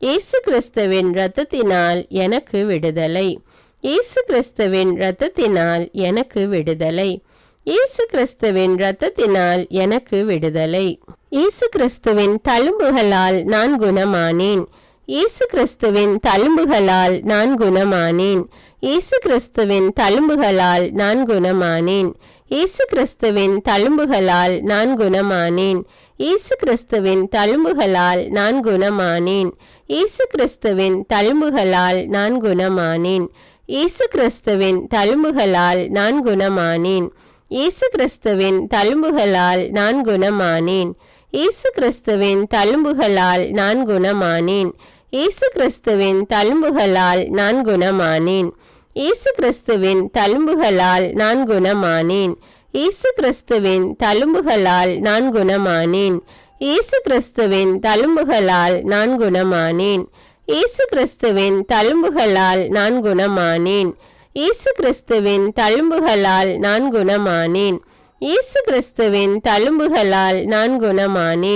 இயேசு கிறிஸ்துவின் இரத்தத்தினால் எனக்கு விடுதலை. இயேசு கிறிஸ்துவின் இரத்தத்தினால் எனக்கு விடுதலை. இயேசு கிறிஸ்துவின் இரத்தத்தினால் எனக்கு விடுதலை. இயேசு கிறிஸ்துவின் தழும்புகளால் நான் குணமானேன். இயேசு கிறிஸ்துவின் தழும்புகளால் நான் குணமானேன். இயேசு கிறிஸ்துவின் தழும்புகளால் நான் குணமானேன். இயேசு கிறிஸ்துவின் தழும்புகளால் நான் குணமானேன். இயேசு கிறிஸ்துவின் தழும்புகளால் நான் குணமானேன். இயேசு கிறிஸ்துவின் தழும்புகளால் நான் குணமானேன். இயேசு கிறிஸ்துவின் தழும்புகளால் நான் குணமானேன். இயேசு கிறிஸ்துவின் தழும்புகளால் நான் குணமானேன். இயேசு கிறிஸ்துவின் தழும்புகளால் நான் குணமானேன். இயேசு கிறிஸ்துவின் தழும்புகளால் நான் குணமானேன். இயேசு கிறிஸ்துவின் தழும்புகளால் நான் குணமானேன். இயேசு கிறிஸ்துவின் தழும்புகளால் நான் குணமானேன். இயேசு கிறிஸ்துவின் தழும்புகளால் நான் குணமானேன். இயேசு கிறிஸ்துவின் தழும்புகளால் நான் குணமானேன். இயேசு கிறிஸ்துவின் தழும்புகளால் நான் குணமானேன். இயேசு கிறிஸ்துவின் தழும்புகளால் நான் குணமானேன். இயேசு கிறிஸ்துவின் தழும்புகளால் நான் குணமானேன்.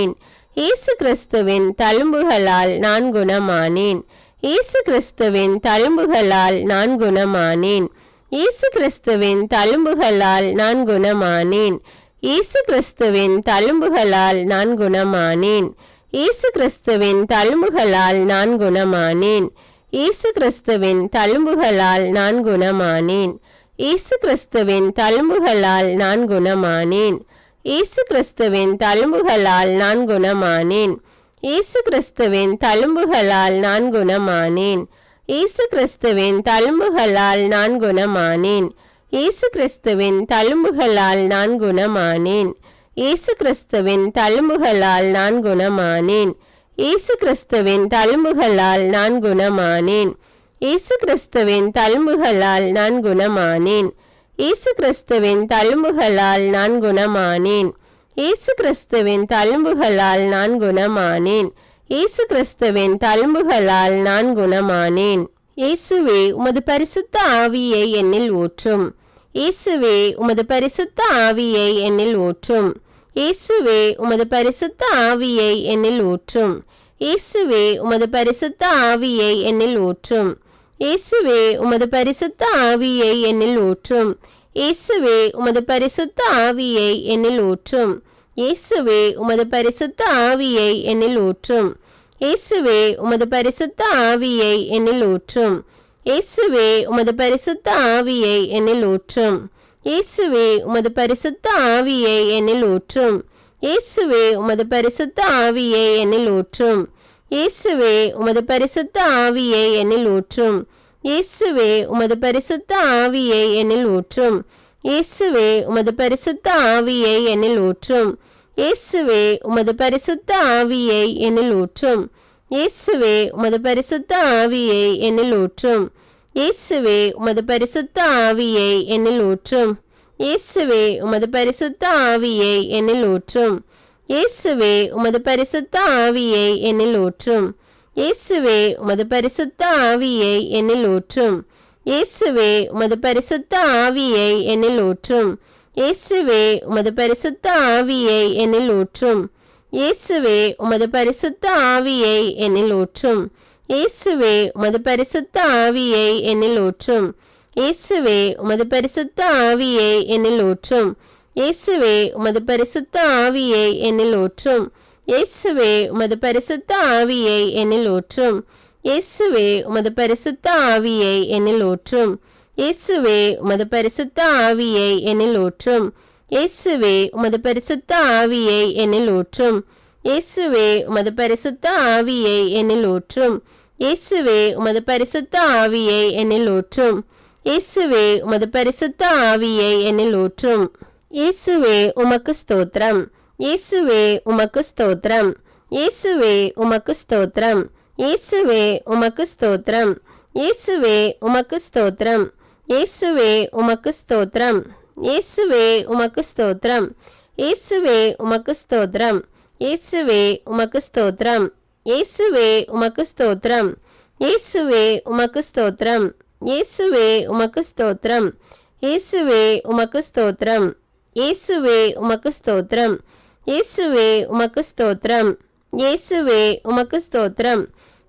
இயேசு கிறிஸ்துவின் தழும்புகளால் நான் குணமானேன். இயேசு கிறிஸ்துவின் தழும்புகளால் நான் குணமானேன். இயேசு கிறிஸ்துவின் தழும்புகளால் நான் குணமானேன். இயேசு கிறிஸ்துவின் தழும்புகளால் நான் குணமானேன். இயேசு கிறிஸ்துவின் தழும்புகளால் நான் குணமானேன். இயேசு கிறிஸ்துவின் தழும்புகளால் நான் குணமானேன். இயேசு கிறிஸ்துவின் தழும்புகளால் நான் குணமானேன். இயேசு கிறிஸ்துவின் தழும்புகளால் நான் குணமானேன். இயேசு கிறிஸ்துவின் தழும்புகளால் நான் குணமானேன். இயேசு கிறிஸ்துவின் தழும்புகளால் நான் குணமானேன். இயேசு கிறிஸ்துவின் தழும்புகளால் நான் குணமானேன். இயேசு கிறிஸ்துவின் தழும்புகளால் நான் குணமானேன். இயேசு கிறிஸ்துவின் தழும்புகளால் நான் குணமானேன். இயேசு கிறிஸ்துவின் தழும்புகளால் நான் குணமானேன். இயேசு கிறிஸ்துவின் தழும்புகளால் நான் குணமானேன். இயேசு கிறிஸ்துவின் தழும்புகளால் நான் குணமானேன். இயேசுவே உமது பரிசுத்த ஆவியை என்னில் ஊற்றும். இயேசுவே உமது பரிசுத்த ஆவியை என்னில் ஊற்றும். இயேசுவே உமது பரிசுத்த ஆவியை என்னில் ஊற்றும். இயேசுவே உமது பரிசுத்த ஆவியை என்னில் ஊற்றும். இயேசுவே உமது பரிசுத்த ஆவியை என்னில் ஊற்றும். இயேசுவே உமது பரிசுத்த ஆவியை என்னில் ஊற்றும். இயேசுவே உமது பரிசுத்த ஆவியை என்னில் ஊற்றும். இயேசுவே உமது பரிசுத்த ஆவியை என்னில் ஊற்றும். இயேசுவே உமது பரிசுத்த ஆவியை என்னில் ஊற்றும். இயேசுவே உமது பரிசுத்த ஆவியை என்னில் ஊற்றும். இயேசுவே உமது பரிசுத்த ஆவியை என்னில் ஊற்றும். இயேசுவே உமது பரிசுத்த ஆவியை என்னில் ஊற்றும். இயேசுவே உமது பரிசுத்த ஆவியை என்னில் ஊற்றும். இயேசுவே உமது பரிசுத்த ஆவியை என்னில் ஊற்றும். இயேசுவே உமது பரிசுத்த ஆவியை என்னில் ஊற்றும். இயேசுவே உமது பரிசுத்த ஆவியை என்னில் ஊற்றும். இயேசுவே உமது பரிசுத்த ஆவியை என்னில் ஊற்றும். இயேசுவே உமது பரிசுத்த ஆவியை என்னில் ஊற்றும். இயேசுவே உமது பரிசுத்த ஆவியை என்னில் ஊற்றும். இயேசுவே உமது பரிசுத்த ஆவியை என்னில் ஊற்றும். இயேசுவே உமது பரிசுத்த ஆவியை என்னில் ஊற்றும். இயேசுவே உமது பரிசுத்த ஆவியை என்னில் ஊற்றும். இயேசுவே உமது பரிசுத்த ஆவியை என்னில் ஊற்றும். இயேசுவே உமது பரிசுத்த ஆவியை என்னில் ஊற்றும். இயேசுவே உமது பரிசுத்த ஆவியை என்னில் ஊற்றும். இயேசுவே உமது பரிசுத்த ஆவியை என்னில் ஊற்றும். இயேசுவே உமது பரிசுத்த ஆவியை என்னில் ஊற்றும். இயேசுவே உமது பரிசுத்த ஆவியை என்னில் ஊற்றும். இயேசுவே உமது பரிசுத்த ஆவியை என்னில் ஊற்றும். இயேசுவே உமது பரிசுத்த ஆவியை என்னில் ஊற்றும். இயேசுவே உமது பரிசுத்த ஆவியை என்னில் ஊற்றும். இயேசுவே உமது பரிசுத்த ஆவியை என்னில் ஊற்றும். இயேசுவே உமது பரிசுத்த ஆவியை என்னில் ஊற்றும். இயேசுவே உமக்கு ஸ்தோத்திரம். இயேசுவே உமக்கு ஸ்தோத்திரம். இயேசுவே உமக்கு ஸ்தோத்திரம். இயேசுவே உமக்கு ஸ்தோத்திரம். இயேசுவே உமக்கு ஸ்தோத்திரம். இயேசுவே உமக்கு ஸ்தோத்திரம். இயேசுவே உமக்கு ஸ்தோத்திரம். இயேசுவே உமக்கு ஸ்தோத்திரம். இயேசுவே உமக்கு ஸ்தோத்திரம். இயேசுவே உமக்கு ஸ்தோத்திரம். இயேசுவே உமக்கு ஸ்தோத்திரம். இயேசுவே உமக்கு ஸ்தோத்திரம். இயேசுவே உமக்கு ஸ்தோத்திரம். இயேசுவே உமக்கு ஸ்தோத்திரம். இயேசுவே உமக்கு ஸ்தோத்திரம். இயேசுவே உமக்கு ஸ்தோத்திரம்.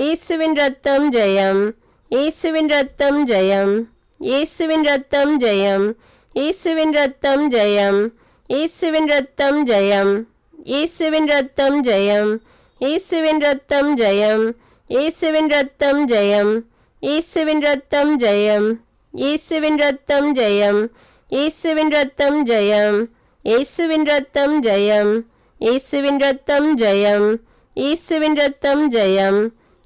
இயேசுவின் இரத்தம் ஜெயம், இயேசுவின் இரத்தம் ஜெயம், இயேசுவின் இரத்தம் ஜெயம், இயேசுவின் இரத்தம் ஜெயம், இயேசுவின் இரத்தம் ஜெயம், இயேசுவின் இரத்தம் ஜெயம், இயேசுவின் இரத்தம் ஜெயம், இயேசுவின் இரத்தம் ஜெயம், இயேசுவின் இரத்தம் ஜெயம், இயேசுவின் இரத்தம் ஜெயம், இயேசுவின் இரத்தம் ஜெயம், இயேசுவின் இரத்தம் ஜெயம், இயேசுவின் இரத்தம் ஜெயம், இயேசுவின் இரத்தம் ஜெயம்,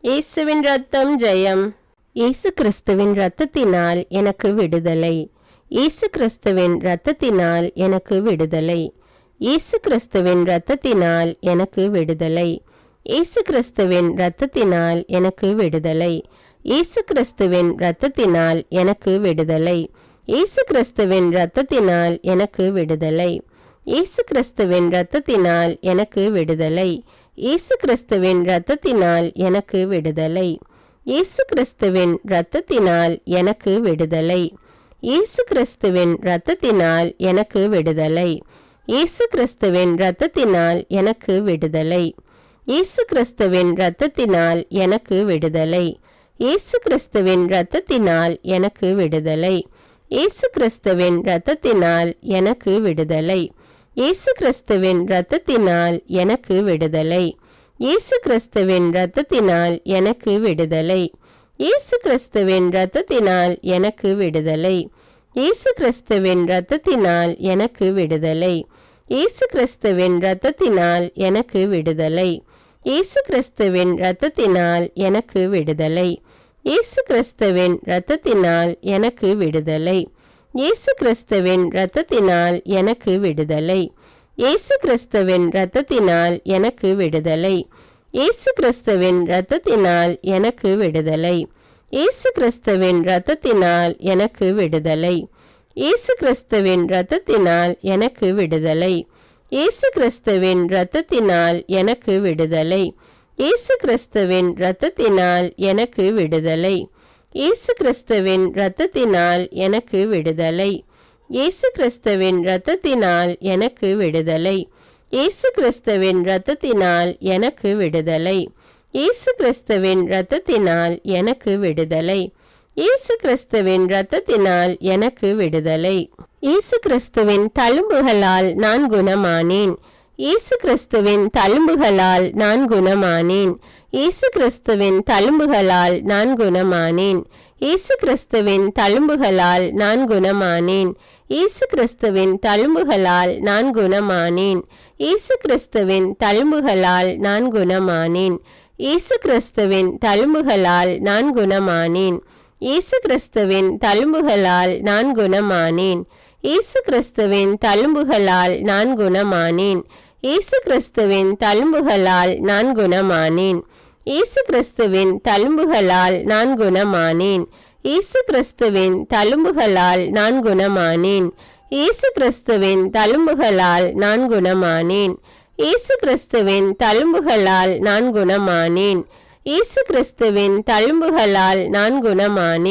இயேசுவின் இரத்தம் ஜெயம். இயேசு கிறிஸ்துவின் இரத்தத்தினால் எனக்கு விடுதலை, இயேசு கிறிஸ்துவின் இரத்தத்தினால் எனக்கு விடுதலை, இயேசு கிறிஸ்துவின் இரத்தத்தினால் எனக்கு விடுதலை, இயேசு கிறிஸ்துவின் இரத்தத்தினால் எனக்கு விடுதலை, இயேசு கிறிஸ்துவின் இரத்தத்தினால் எனக்கு விடுதலை, இயேசு கிறிஸ்துவின் இரத்தத்தினால் எனக்கு விடுதலை, இயேசு கிறிஸ்துவின் இரத்தத்தினால் எனக்கு விடுதலை, இயேசு கிறிஸ்துவின் இரத்தத்தினால் எனக்கு விடுதலை, இயேசு கிறிஸ்துவின் இரத்தத்தினால் எனக்கு விடுதலை, இயேசு கிறிஸ்துவின் இரத்தத்தினால் எனக்கு விடுதலை, இயேசு கிறிஸ்துவின் இரத்தத்தினால் எனக்கு விடுதலை, இயேசு கிறிஸ்துவின் இரத்தத்தினால் எனக்கு விடுதலை, இயேசு கிறிஸ்துவின் இரத்தத்தினால் எனக்கு விடுதலை, இயேசு கிறிஸ்துவின் இரத்தத்தினால் எனக்கு விடுதலை, இயேசு கிறிஸ்துவின் இரத்தத்தினால் எனக்கு விடுதலை, இயேசு கிறிஸ்துவின் இரத்தத்தினால் எனக்கு விடுதலை, இயேசு கிறிஸ்துவின் இரத்தத்தினால் எனக்கு விடுதலை, இயேசு கிறிஸ்துவின் இரத்தத்தினால் எனக்கு விடுதலை, இயேசு கிறிஸ்துவின் இரத்தத்தினால் எனக்கு விடுதலை, இயேசு கிறிஸ்துவின் இரத்தத்தினால் எனக்கு விடுதலை, இயேசு கிறிஸ்துவின் இரத்தத்தினால் எனக்கு விடுதலை, இயேசு கிறிஸ்துவின் இரத்தத்தினால் எனக்கு விடுதலை, இயேசு கிறிஸ்துவின் இரத்தத்தினால் எனக்கு விடுதலை, இயேசு கிறிஸ்துவின் இரத்தத்தினால் எனக்கு விடுதலை, இயேசு கிறிஸ்துவின் இரத்தத்தினால் எனக்கு விடுதலை, இயேசு கிறிஸ்துவின் இரத்தத்தினால் எனக்கு விடுதலை, இயேசு கிறிஸ்துவின் இரத்தத்தினால் எனக்கு விடுதலை, இயேசு கிறிஸ்துவின் இரத்தத்தினால் எனக்கு விடுதலை, இயேசு கிறிஸ்துவின் இரத்தத்தினால் எனக்கு விடுதலை, இயேசு கிறிஸ்துவின் இரத்தத்தினால் எனக்கு விடுதலை, இயேசு கிறிஸ்துவின் இரத்தத்தினால் எனக்கு விடுதலை, இயேசு கிறிஸ்துவின் இரத்தத்தினால் எனக்கு விடுதலை, இயேசு கிறிஸ்துவின் இரத்தத்தினால் எனக்கு விடுதலை. இயேசு கிறிஸ்துவின் தழும்புகளால் நான் குணமானேன், இயேசு கிறிஸ்துவின் தழும்புகளால் நான் குணமானேன், இயேசு கிறிஸ்துவின் தழும்புகளால் நான் குணமானேன், இயேசு கிறிஸ்துவின் தழும்புகளால் நான் குணமானேன், இயேசு கிறிஸ்துவின் தழும்புகளால் நான் குணமானேன், இயேசு கிறிஸ்துவின் தழும்புகளால் நான் குணமானேன், இயேசு கிறிஸ்துவின் தழும்புகளால் நான் குணமானேன், இயேசு கிறிஸ்துவின் தழும்புகளால் நான் குணமானேன், இயேசு கிறிஸ்துவின் தழும்புகளால் நான் குணமானேன், இயேசு கிறிஸ்துவின் தழும்புகளால் நான் குணமானேன், இயேசு கிறிஸ்துவின் தழும்புகளால் நான் குணமானேன், இயேசு கிறிஸ்துவின் தழும்புகளால் நான் குணமானேன், இயேசு கிறிஸ்துவின் தழும்புகளால் நான் குணமானேன், இயேசு கிறிஸ்துவின் தழும்புகளால் நான் குணமானேன், இயேசு கிறிஸ்துவின் தழும்புகளால் நான் குணமானேன்,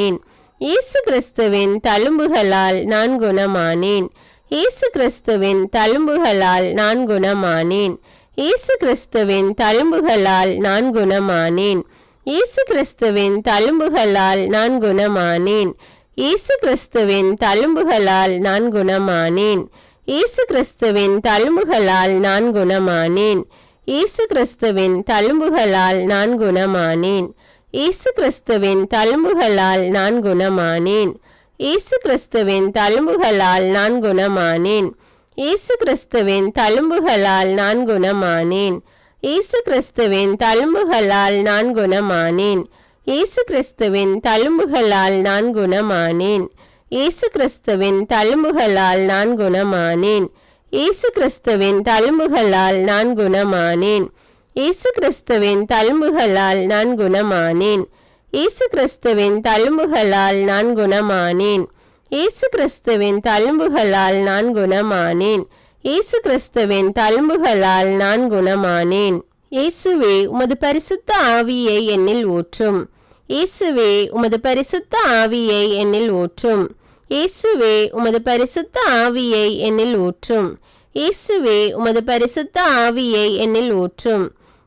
இயேசு கிறிஸ்துவின் தழும்புகளால் நான் குணமானேன், இயேசு கிறிஸ்துவின் தழும்புகளால் நான் குணமானேன், இயேசு கிறிஸ்துவின் தழும்புகளால் நான் குணமானேன், இயேசு கிறிஸ்துவின் தழும்புகளால் நான் குணமானேன், இயேசு கிறிஸ்துவின் தழும்புகளால் நான் குணமானேன், இயேசு கிறிஸ்துவின் தழும்புகளால் நான் குணமானேன், இயேசு கிறிஸ்துவின் தழும்புகளால் நான் குணமானேன், இயேசு கிறிஸ்துவின் தழும்புகளால் நான் குணமானேன், இயேசு கிறிஸ்துவின் தழும்புகளால் நான் குணமானேன், இயேசு கிறிஸ்துவின் தழும்புகளால் நான் குணமானேன், இயேசு கிறிஸ்துவின் தழும்புகளால் நான் குணமானேன், இயேசு கிறிஸ்துவின் தழும்புகளால் நான் குணமானேன், இயேசு கிறிஸ்துவின் தழும்புகளால் நான் குணமானேன், இயேசு கிறிஸ்துவின் தழும்புகளால் நான் குணமானேன், இயேசு கிறிஸ்துவின் தழும்புகளால் நான் குணமானேன், இயேசு கிறிஸ்துவின் தழும்புகளால் நான் குணமானேன், இயேசு கிறிஸ்துவின் தழும்புகளால் நான் குணமானேன், இயேசு கிறிஸ்துவின் தழும்புகளால் நான் குணமானேன். இயேசுவே உமது பரிசுத்த ஆவியை என்னில் ஊற்றும், இயேசுவே உமது பரிசுத்த ஆவியை என்னில் ஊற்றும், இயேசுவே உமது பரிசுத்த ஆவியை என்னில் ஊற்றும், இயேசுவே உமது பரிசுத்த ஆவியை என்னில் ஊற்றும்,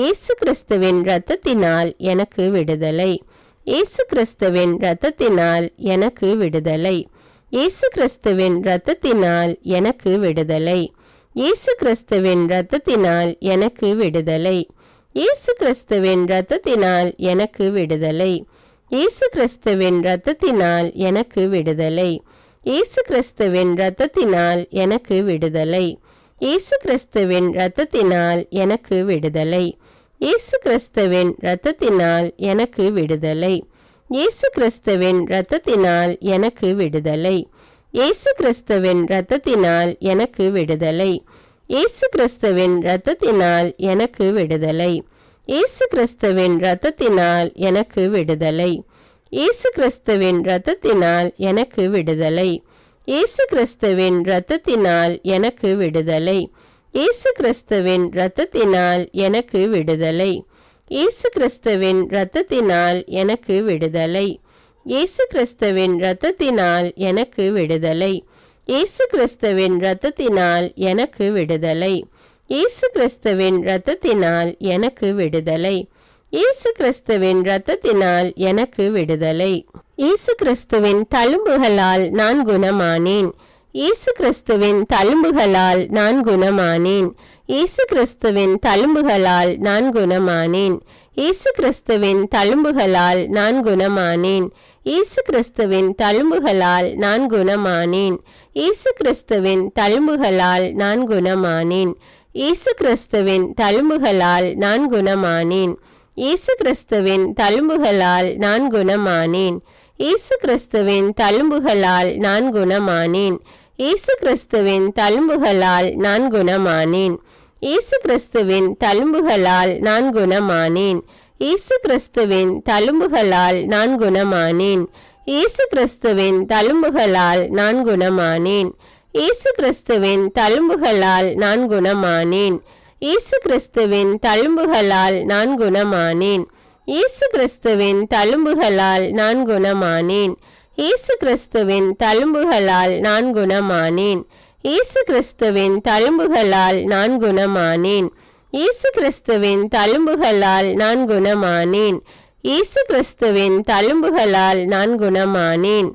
இயேசு கிறிஸ்துவின் இரத்தத்தினால் எனக்கு விடுதலை. இயேசு கிறிஸ்துவின் இரத்தத்தினால் எனக்கு விடுதலை. இயேசு கிறிஸ்துவின் இரத்தத்தினால் எனக்கு விடுதலை. இயேசு கிறிஸ்துவின் இரத்தத்தினால் எனக்கு விடுதலை. இயேசு கிறிஸ்துவின் இரத்தத்தினால் எனக்கு விடுதலை. இயேசு கிறிஸ்துவின் இரத்தத்தினால் எனக்கு விடுதலை. இயேசு கிறிஸ்துவின் இரத்தத்தினால் எனக்கு விடுதலை. இயேசு கிறிஸ்துவின் இரத்தத்தினால் எனக்கு விடுதலை. இயேசு கிறிஸ்துவின் இரத்தத்தினால் எனக்கு விடுதலை. இயேசு கிறிஸ்துவின் இரத்தத்தினால் எனக்கு விடுதலை. இயேசு கிறிஸ்துவின் இரத்தத்தினால் எனக்கு விடுதலை. இயேசு கிறிஸ்துவின் இரத்தத்தினால் எனக்கு விடுதலை. இயேசு கிறிஸ்துவின் இரத்தத்தினால் எனக்கு விடுதலை. இயேசு கிறிஸ்துவின் இரத்தத்தினால் எனக்கு விடுதலை. இயேசு கிறிஸ்துவின் இரத்தத்தினால் எனக்கு விடுதலை. இயேசு கிறிஸ்துவின் இரத்தத்தினால் எனக்கு விடுதலை. இயேசு கிறிஸ்துவின் இரத்தத்தினால் எனக்கு விடுதலை. இயேசு கிறிஸ்துவின் இரத்தத்தினால் எனக்கு விடுதலை. இயேசு கிறிஸ்துவின் இரத்தத்தினால் எனக்கு விடுதலை. இயேசு கிறிஸ்துவின் இரத்தத்தினால் எனக்கு விடுதலை. இயேசு கிறிஸ்துவின் இரத்தத்தினால் எனக்கு விடுதலை. இயேசு கிறிஸ்துவின் தழும்புகளால் நான் குணமானேன். இயேசு கிறிஸ்துவின் தழும்புகளால் நான் குணமானேன். இயேசு கிறிஸ்துவின் தழும்புகளால் நான் குணமானேன். இயேசு கிறிஸ்துவின் தழும்புகளால் நான் குணமானேன். இயேசு கிறிஸ்துவின் தழும்புகளால் நான் குணமானேன். இயேசு கிறிஸ்துவின் தழும்புகளால் நான் குணமானேன். இயேசு கிறிஸ்துவின் தழும்புகளால் நான் குணமானேன். இயேசு கிறிஸ்துவின் தழும்புகளால் நான் குணமானேன். இயேசு கிறிஸ்துவின் தழும்புகளால் நான் குணமானேன். இயேசு கிறிஸ்துவின் தழும்புகளால் நான் குணமானேன். இயேசு கிறிஸ்துவின் தழும்புகளால் நான் குணமானேன். இயேசு கிறிஸ்துவின் தழும்புகளால் நான் குணமானேன். இயேசு கிறிஸ்துவின் தழும்புகளால் நான் குணமானேன். இயேசு கிறிஸ்துவின் தழும்புகளால் நான் குணமானேன். இயேசு கிறிஸ்துவின் தழும்புகளால் நான் குணமானேன். இயேசு கிறிஸ்துவின் தழும்புகளால் நான் குணமானேன். இயேசு கிறிஸ்துவின் தழும்புகளால் நான் குணமானேன். இயேசு கிறிஸ்துவின் தழும்புகளால் நான் குணமானேன். இயேசு கிறிஸ்துவின் தழும்புகளால் நான் குணமானேன். இயேசு கிறிஸ்துவின் தழும்புகளால் நான் குணமானேன்.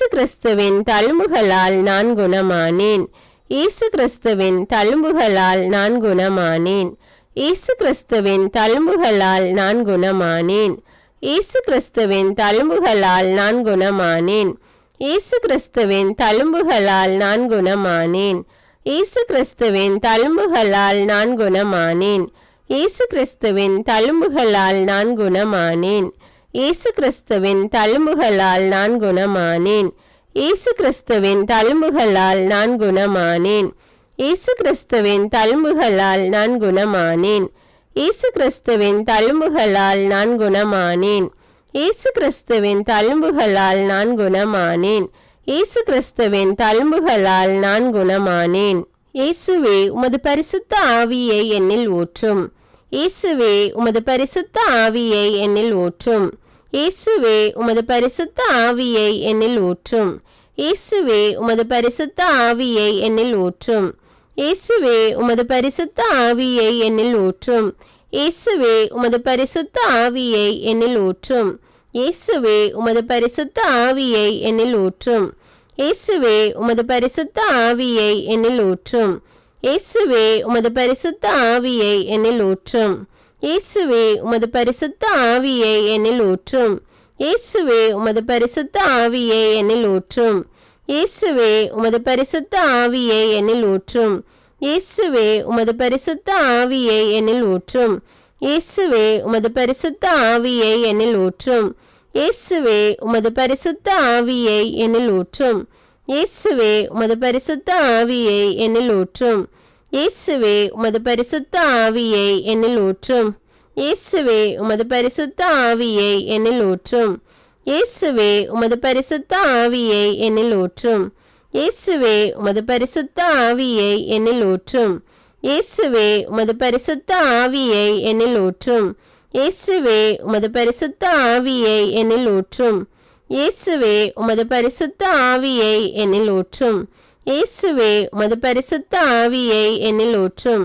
இயேசு கிறிஸ்துவின் தழும்புகளால் நான் குணமானேன். இயேசு கிறிஸ்துவின் தழும்புகளால் நான் குணமானேன். இயேசு கிறிஸ்துவின் தழும்புகளால் நான் குணமானேன். இயேசு கிறிஸ்துவின் தழும்புகளால் நான் குணமானேன். இயேசு கிறிஸ்துவின் தழும்புகளால் நான் குணமானேன். இயேசு கிறிஸ்துவின் தழும்புகளால் நான் குணமானேன். இயேசு கிறிஸ்துவின் தழும்புகளால் நான் குணமானேன். இயேசு கிறிஸ்துவின் தழும்புகளால் நான் குணமானேன். இயேசு கிறிஸ்துவின் தழும்புகளால் நான் குணமானேன். இயேசு கிறிஸ்துவின் தழும்புகளால் நான் குணமானேன். இயேசு கிறிஸ்துவின் தழும்புகளால் நான் குணமானேன். இயேசு கிறிஸ்துவின் தழும்புகளால் நான் குணமானேன். இயேசு கிறிஸ்துவின் தழும்புகளால் நான் குணமானேன். இயேசுவே உமது பரிசுத்த ஆவியை என்னில் ஊற்றும். இயேசுவே உமது பரிசுத்த ஆவியை என்னில் ஊற்றும். இயேசுவே உமது பரிசுத்த ஆவியை என்னில் ஊற்றும். இயேசுவே உமது பரிசுத்த ஆவியை என்னில் ஊற்றும். இயேசுவே உமது பரிசுத்த ஆவியை என்னில் ஊற்றும். இயேசுவே உமது பரிசுத்த ஆவியை என்னில் ஊற்றும். இயேசுவே உமது பரிசுத்த ஆவியை என்னில் ஊற்றும். இயேசுவே உமது பரிசுத்த ஆவியை என்னில் ஊற்றும். இயேசுவே உமது பரிசுத்த ஆவியை என்னில் ஊற்றும். இயேசுவே உமது பரிசுத்த ஆவியை என்னில் ஊற்றும். இயேசுவே உமது பரிசுத்த ஆவியை என்னில் ஊற்றும். இயேசுவே உமது பரிசுத்த ஆவியை என்னில் ஊற்றும். இயேசுவே உமது பரிசுத்த ஆவியை என்னில் ஊற்றும். இயேசுவே உமது பரிசுத்த ஆவியை என்னில் ஊற்றும். இயேசுவே உமது பரிசுத்த ஆவியை என்னில் ஊற்றும். இயேசுவே உமது பரிசுத்த ஆவியை என்னில் ஊற்றும். இயேசுவே உமது பரிசுத்த ஆவியை என்னில் ஊற்றும். இயேசுவே உமது பரிசுத்த ஆவியை என்னில் ஊற்றும். இயேசுவே உமது பரிசுத்த ஆவியை என்னில் ஊற்றும். இயேசுவே உமது பரிசுத்த ஆவியை என்னில் ஊற்றும். இயேசுவே உமது பரிசுத்த ஆவியை என்னில் ஊற்றும். இயேசுவே உமது பரிசுத்த ஆவியை என்னில் ஊற்றும். இயேசுவே உமது பரிசுத்த ஆவியை என்னில் ஊற்றும். இயேசுவே உமது பரிசுத்த ஆவியை என்னில் ஊற்றும்.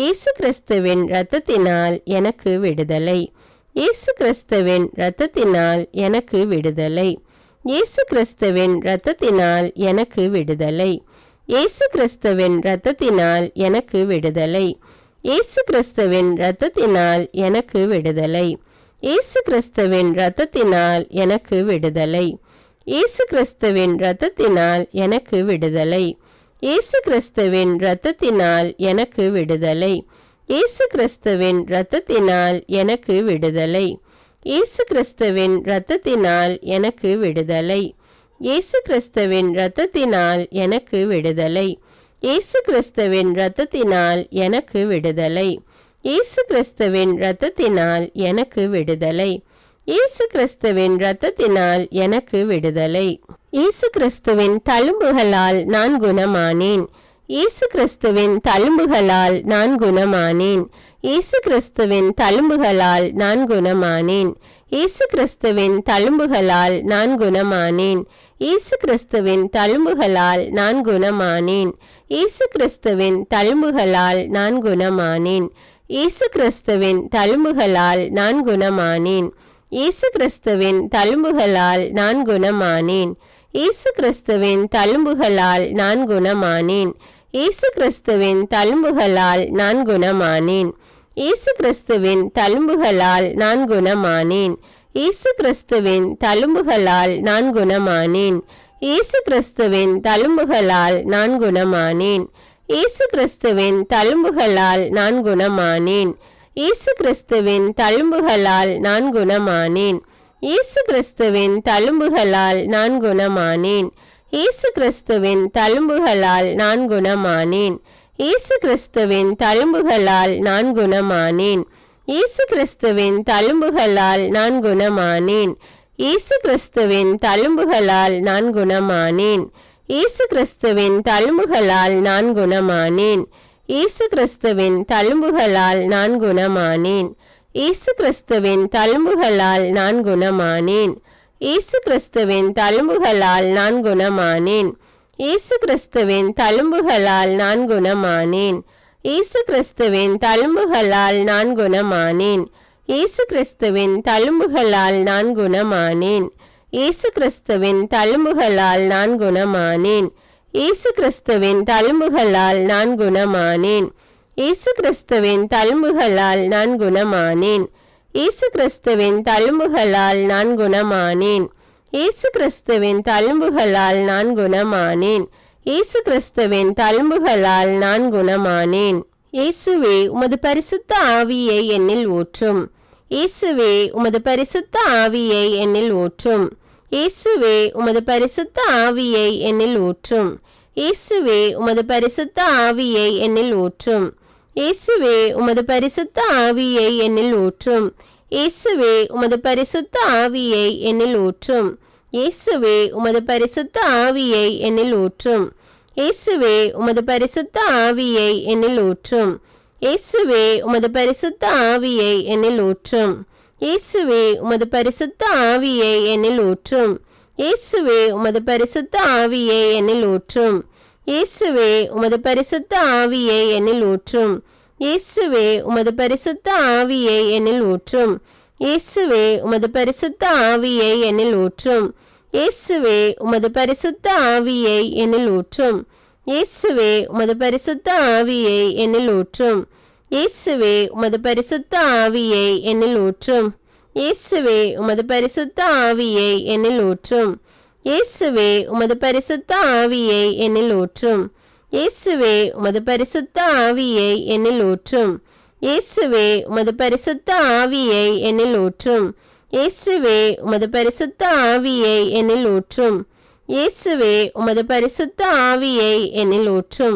இயேசு கிறிஸ்துவின் இரத்தத்தினால் எனக்கு விடுதலை. இயேசு கிறிஸ்துவின் இரத்தத்தினால் எனக்கு விடுதலை. இயேசு கிறிஸ்துவின் இரத்தத்தினால் எனக்கு விடுதலை. இயேசு கிறிஸ்துவின் இரத்தத்தினால் எனக்கு விடுதலை. இயேசு கிறிஸ்துவின் இரத்தத்தினால் எனக்கு விடுதலை. இயேசு கிறிஸ்துவின் இரத்தத்தினால் எனக்கு விடுதலை. இயேசு கிறிஸ்துவின் இரத்தத்தினால் எனக்கு விடுதலை. இயேசு கிறிஸ்துவின் இரத்தத்தினால் எனக்கு விடுதலை. இயேசு கிறிஸ்துவின் இரத்தத்தினால் எனக்கு விடுதலை. இயேசு கிறிஸ்துவின் இரத்தத்தினால் எனக்கு விடுதலை. இயேசு கிறிஸ்துவின் இரத்தத்தினால் எனக்கு விடுதலை. இயேசு கிறிஸ்துவின் இரத்தத்தினால் எனக்கு விடுதலை. இயேசு கிறிஸ்துவின் இரத்தத்தினால் எனக்கு விடுதலை. இயேசு கிறிஸ்துவின் இரத்தத்தினால் எனக்கு விடுதலை. இயேசு கிறிஸ்துவின் தழும்புகளால் நான் குணமானேன். இயேசு கிறிஸ்துவின் தழும்புகளால் நான் குணமானேன். இயேசு கிறிஸ்துவின் தழும்புகளால் நான் குணமானேன். இயேசு கிறிஸ்துவின் தழும்புகளால் நான் குணமானேன். இயேசு கிறிஸ்துவின் தழும்புகளால் நான் குணமானேன். இயேசு கிறிஸ்துவின் தழும்புகளால் நான் குணமானேன். இயேசு கிறிஸ்துவின் தழும்புகளால் நான் குணமானேன். இயேசு கிறிஸ்துவின் தழும்புகளால் நான் குணமானேன். இயேசு கிறிஸ்துவின் தழும்புகளால் நான் குணமானேன். இயேசு கிறிஸ்துவின் தழும்புகளால் நான் குணமானேன். இயேசு கிறிஸ்துவின் தழும்புகளால் நான் குணமானேன். இயேசு கிறிஸ்துவின் தழும்புகளால் நான் குணமானேன். இயேசு கிறிஸ்துவின் தழும்புகளால் நான் குணமானேன். இயேசு கிறிஸ்துவின் தழும்புகளால் நான் குணமானேன். இயேசு கிறிஸ்துவின் தழும்புகளால் நான் குணமானேன். இயேசு கிறிஸ்துவின் தழும்புகளால் நான் குணமானேன். இயேசு கிறிஸ்துவின் தழும்புகளால் நான் குணமானேன். இயேசு கிறிஸ்துவின் தழும்புகளால் நான் குணமானேன். இயேசு கிறிஸ்துவின் தழும்புகளால் நான் குணமானேன். இயேசு கிறிஸ்துவின் தழும்புகளால் நான் குணமானேன். இயேசு கிறிஸ்துவின் தழும்புகளால் நான் குணமானேன். இயேசு கிறிஸ்துவின் தழும்புகளால் நான் குணமானேன். இயேசு கிறிஸ்துவின் தழும்புகளால் நான் குணமானேன். இயேசு கிறிஸ்துவின் தழும்புகளால் நான் குணமானேன். இயேசு கிறிஸ்துவின் தழும்புகளால் நான் குணமானேன். இயேசு கிறிஸ்துவின் தழும்புகளால் நான் குணமானேன். இயேசு கிறிஸ்துவின் தழும்புகளால் நான் குணமானேன். இயேசு கிறிஸ்துவின் தழும்புகளால் நான் குணமானேன். இயேசு கிறிஸ்துவின் தழும்புகளால் நான் குணமானேன். இயேசு கிறிஸ்துவின் தழும்புகளால் நான் குணமானேன். இயேசு கிறிஸ்துவின் தழும்புகளால் நான் குணமானேன். இயேசு கிறிஸ்துவின் தழும்புகளால் நான் குணமானேன். இயேசு கிறிஸ்துவின் தழும்புகளால் நான் குணமானேன். இயேசுவே உமது பரிசுத்த ஆவியை என்னில் ஊற்றும். இயேசுவே உமது பரிசுத்த ஆவியை என்னில் ஊற்றும். இயேசுவே உமது பரிசுத்த ஆவியை என்னில் ஊற்றும். இயேசுவே உமது பரிசுத்த ஆவியை என்னில் ஊற்றும். இயேசுவே உமது பரிசுத்த ஆவியை என்னில் ஊற்றும். இயேசுவே உமது பரிசுத்த ஆவியை என்னில் ஊற்றும். இயேசுவே உமது பரிசுத்த ஆவியை என்னில் ஊற்றும். இயேசுவே உமது பரிசுத்த ஆவியை என்னில் ஊற்றும். இயேசுவே உமது பரிசுத்த ஆவியை என்னில் ஊற்றும். இயேசுவே உமது பரிசுத்த ஆவியை என்னில் ஊற்றும். இயேசுவே உமது பரிசுத்த ஆவியை என்னில் ஊற்றும். இயேசுவே உமது பரிசுத்த ஆவியை என்னில் ஊற்றும். இயேசுவே உமது பரிசுத்த ஆவியை என்னில் ஊற்றும். இயேசுவே உமது பரிசுத்த ஆவியை என்னில் ஊற்றும். இயேசுவே உமது பரிசுத்த ஆவியை என்னில் ஊற்றும். இயேசுவே உமது பரிசுத்த ஆவியை என்னில் ஊற்றும். இயேசுவே உமது பரிசுத்த ஆவியை என்னில் ஊற்றும். இயேசுவே உமது பரிசுத்த ஆவியை என்னில் ஊற்றும். இயேசுவே உமது பரிசுத்த ஆவியை என்னில் ஊற்றும். இயேசுவே உமது பரிசுத்த ஆவியை என்னில் ஊற்றும். இயேசுவே உமது பரிசுத்த ஆவியை என்னில் ஊற்றும். இயேசுவே உமது பரிசுத்த ஆவியை என்னில் ஊற்றும். இயேசுவே உமது பரிசுத்த ஆவியை என்னில் ஊற்றும்.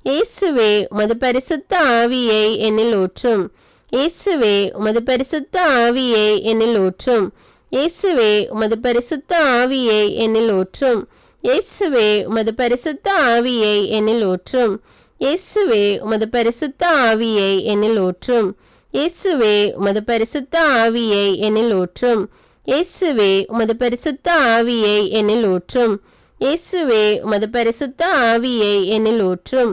இயேசுவே உமது பரிசுத்த ஆவியை என்னில் ஊற்றும். இயேசுவே உமது பரிசுத்த ஆவியை என்னில் ஊற்றும். இயேசுவே உமது பரிசுத்த ஆவியை என்னில் ஊற்றும். இயேசுவே உமது பரிசுத்த ஆவியை என்னில் ஊற்றும். இயேசுவே உமது பரிசுத்த ஆவியை என்னில் ஊற்றும். இயேசுவே உமது பரிசுத்த ஆவியை என்னில் ஊற்றும். இயேசுவே உமது பரிசுத்த ஆவியை என்னில் ஊற்றும். இயேசுவே உமது பரிசுத்த ஆவியை என்னில் ஊற்றும்.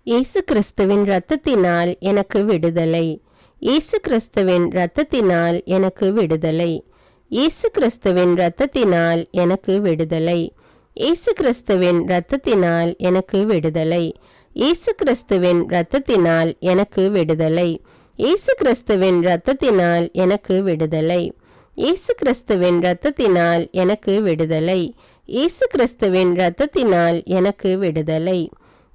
இயேசு கிறிஸ்துவின் இரத்தத்தினால் எனக்கு விடுதலை. இயேசு கிறிஸ்துவின் இரத்தத்தினால் எனக்கு விடுதலை. இயேசு கிறிஸ்துவின் இரத்தத்தினால் எனக்கு விடுதலை. இயேசு கிறிஸ்துவின் இரத்தத்தினால் எனக்கு விடுதலை. இயேசு கிறிஸ்துவின் இரத்தத்தினால் எனக்கு விடுதலை. இயேசு கிறிஸ்துவின் இரத்தத்தினால் எனக்கு விடுதலை. இயேசு கிறிஸ்துவின் இரத்தத்தினால் எனக்கு விடுதலை. இயேசு கிறிஸ்துவின் இரத்தத்தினால் எனக்கு விடுதலை.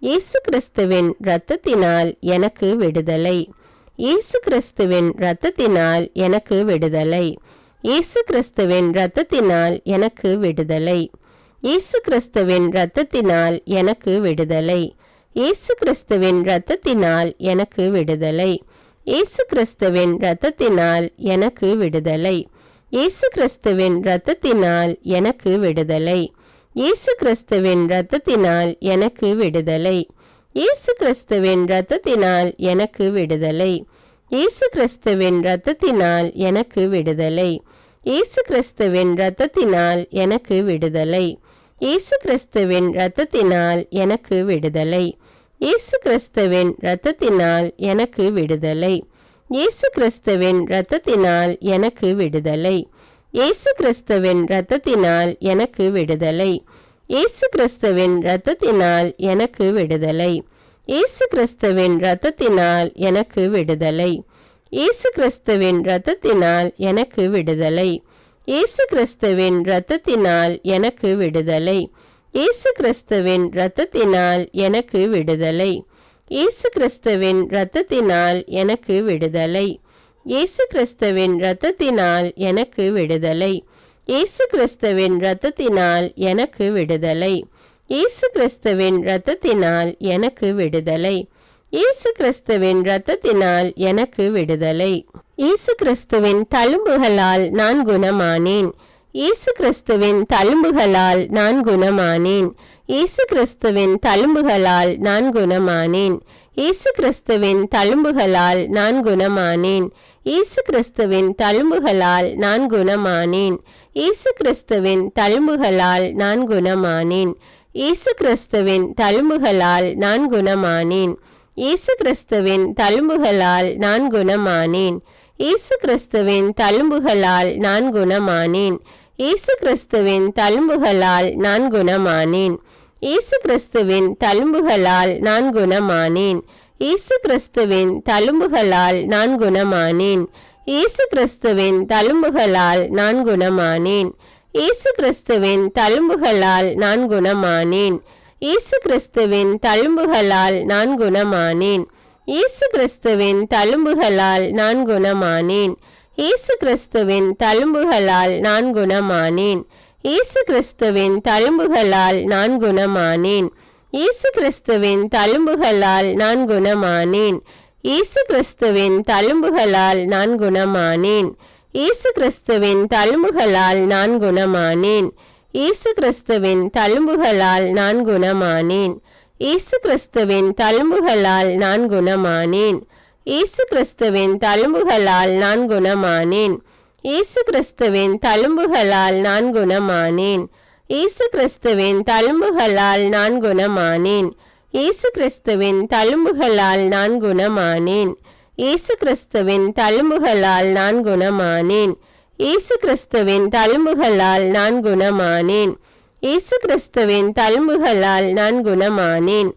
இயேசு கிறிஸ்துவின் இரத்தத்தினால் எனக்கு விடுதலை. இயேசு கிறிஸ்துவின் இரத்தத்தினால் எனக்கு விடுதலை. இயேசு கிறிஸ்துவின் இரத்தத்தினால் எனக்கு விடுதலை. இயேசு கிறிஸ்துவின் இரத்தத்தினால் எனக்கு விடுதலை. இயேசு கிறிஸ்துவின் இரத்தத்தினால் எனக்கு விடுதலை. இயேசு கிறிஸ்துவின் இரத்தத்தினால் எனக்கு விடுதலை. இயேசு கிறிஸ்துவின் இரத்தத்தினால் எனக்கு விடுதலை. இயேசு கிறிஸ்துவின் இரத்தத்தினால் எனக்கு விடுதலை. இயேசு கிறிஸ்துவின் இரத்தத்தினால் எனக்கு விடுதலை. இயேசு கிறிஸ்துவின் இரத்தத்தினால் எனக்கு விடுதலை. இயேசு கிறிஸ்துவின் இரத்தத்தினால் எனக்கு விடுதலை. இயேசு கிறிஸ்துவின் இரத்தத்தினால் எனக்கு விடுதலை. இயேசு கிறிஸ்துவின் இரத்தத்தினால் எனக்கு விடுதலை. இயேசு கிறிஸ்துவின் இரத்தத்தினால் எனக்கு விடுதலை. இயேசு கிறிஸ்துவின் இரத்தத்தினால் எனக்கு விடுதலை. இயேசு கிறிஸ்துவின் இரத்தத்தினால் எனக்கு விடுதலை. இயேசு கிறிஸ்துவின் இரத்தத்தினால் எனக்கு விடுதலை. இயேசு கிறிஸ்துவின் இரத்தத்தினால் எனக்கு விடுதலை. இயேசு கிறிஸ்துவின் இரத்தத்தினால் எனக்கு விடுதலை. இயேசு கிறிஸ்துவின் இரத்தத்தினால் எனக்கு விடுதலை. இயேசு கிறிஸ்துவின் இரத்தத்தினால் எனக்கு விடுதலை. இயேசு கிறிஸ்துவின் இரத்தத்தினால் எனக்கு விடுதலை. இயேசு கிறிஸ்துவின் இரத்தத்தினால் எனக்கு விடுதலை. இயேசு கிறிஸ்துவின் இரத்தத்தினால் எனக்கு விடுதலை. இயேசு கிறிஸ்துவின் இரத்தத்தினால் எனக்கு விடுதலை. இயேசு கிறிஸ்துவின் தழும்புகளால் நான் குணமானேன். இயேசு கிறிஸ்துவின் தழும்புகளால் நான் குணமானேன். இயேசு கிறிஸ்துவின் தழும்புகளால் நான் குணமானேன். இயேசு கிறிஸ்துவின் தழும்புகளால் நான் குணமானேன். இயேசு கிறிஸ்துவின் தழும்புகளால் நான் குணமானேன். இயேசு கிறிஸ்துவின் தழும்புகளால் நான் குணமானேன். இயேசு கிறிஸ்துவின் தழும்புகளால் நான் குணமானேன். இயேசு கிறிஸ்துவின் தழும்புகளால் நான் குணமானேன். இயேசு கிறிஸ்துவின் தழும்புகளால் நான் குணமானேன். இயேசு கிறிஸ்துவின் தழும்புகளால் நான் குணமானேன். இயேசு கிறிஸ்துவின் தழும்புகளால் நான் குணமானேன். இயேசு கிறிஸ்துவின் தழும்புகளால் நான் குணமானேன். இயேசு கிறிஸ்துவின் தழும்புகளால் நான் குணமானேன். இயேசு கிறிஸ்துவின் தழும்புகளால் நான் குணமானேன். இயேசு கிறிஸ்துவின் தழும்புகளால் நான் குணமானேன். இயேசு கிறிஸ்துவின் தழும்புகளால் நான் குணமானேன். இயேசு கிறிஸ்துவின் தழும்புகளால் நான் குணமானேன். இயேசு கிறிஸ்துவின் தழும்புகளால் நான் குணமானேன். இயேசு கிறிஸ்துவின் தழும்புகளால் நான் குணமானேன். இயேசு கிறிஸ்துவின் தழும்புகளால் நான் குணமானேன். இயேசு கிறிஸ்துவின் தழும்புகளால் நான் குணமானேன். இயேசு கிறிஸ்துவின் தழும்புகளால் நான் குணமானேன். இயேசு கிறிஸ்துவின் தழும்புகளால் நான் குணமானேன். இயேசு கிறிஸ்துவின் தழும்புகளால் நான் குணமானேன். இயேசு கிறிஸ்துவின் தழும்புகளால் நான் குணமானேன். இயேசு கிறிஸ்துவின் தழும்புகளால் நான் குணமானேன். இயேசு கிறிஸ்துவின் தழும்புகளால் நான் குணமானேன். இயேசு கிறிஸ்துவின் தழும்புகளால் நான் குணமானேன். இயேசு கிறிஸ்துவின் தழும்புகளால் நான் குணமானேன். இயேசு கிறிஸ்துவின் தழும்புகளால் நான் குணமானேன்.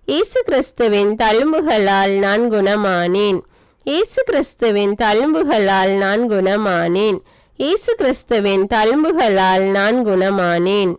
இயேசு கிறிஸ்துவின் தழும்புகளால் நான் குணமானேன். இயேசு கிறிஸ்துவின் தழும்புகளால் நான் குணமானேன். இயேசு கிறிஸ்துவின் தழும்புகளால் நான் குணமானேன்.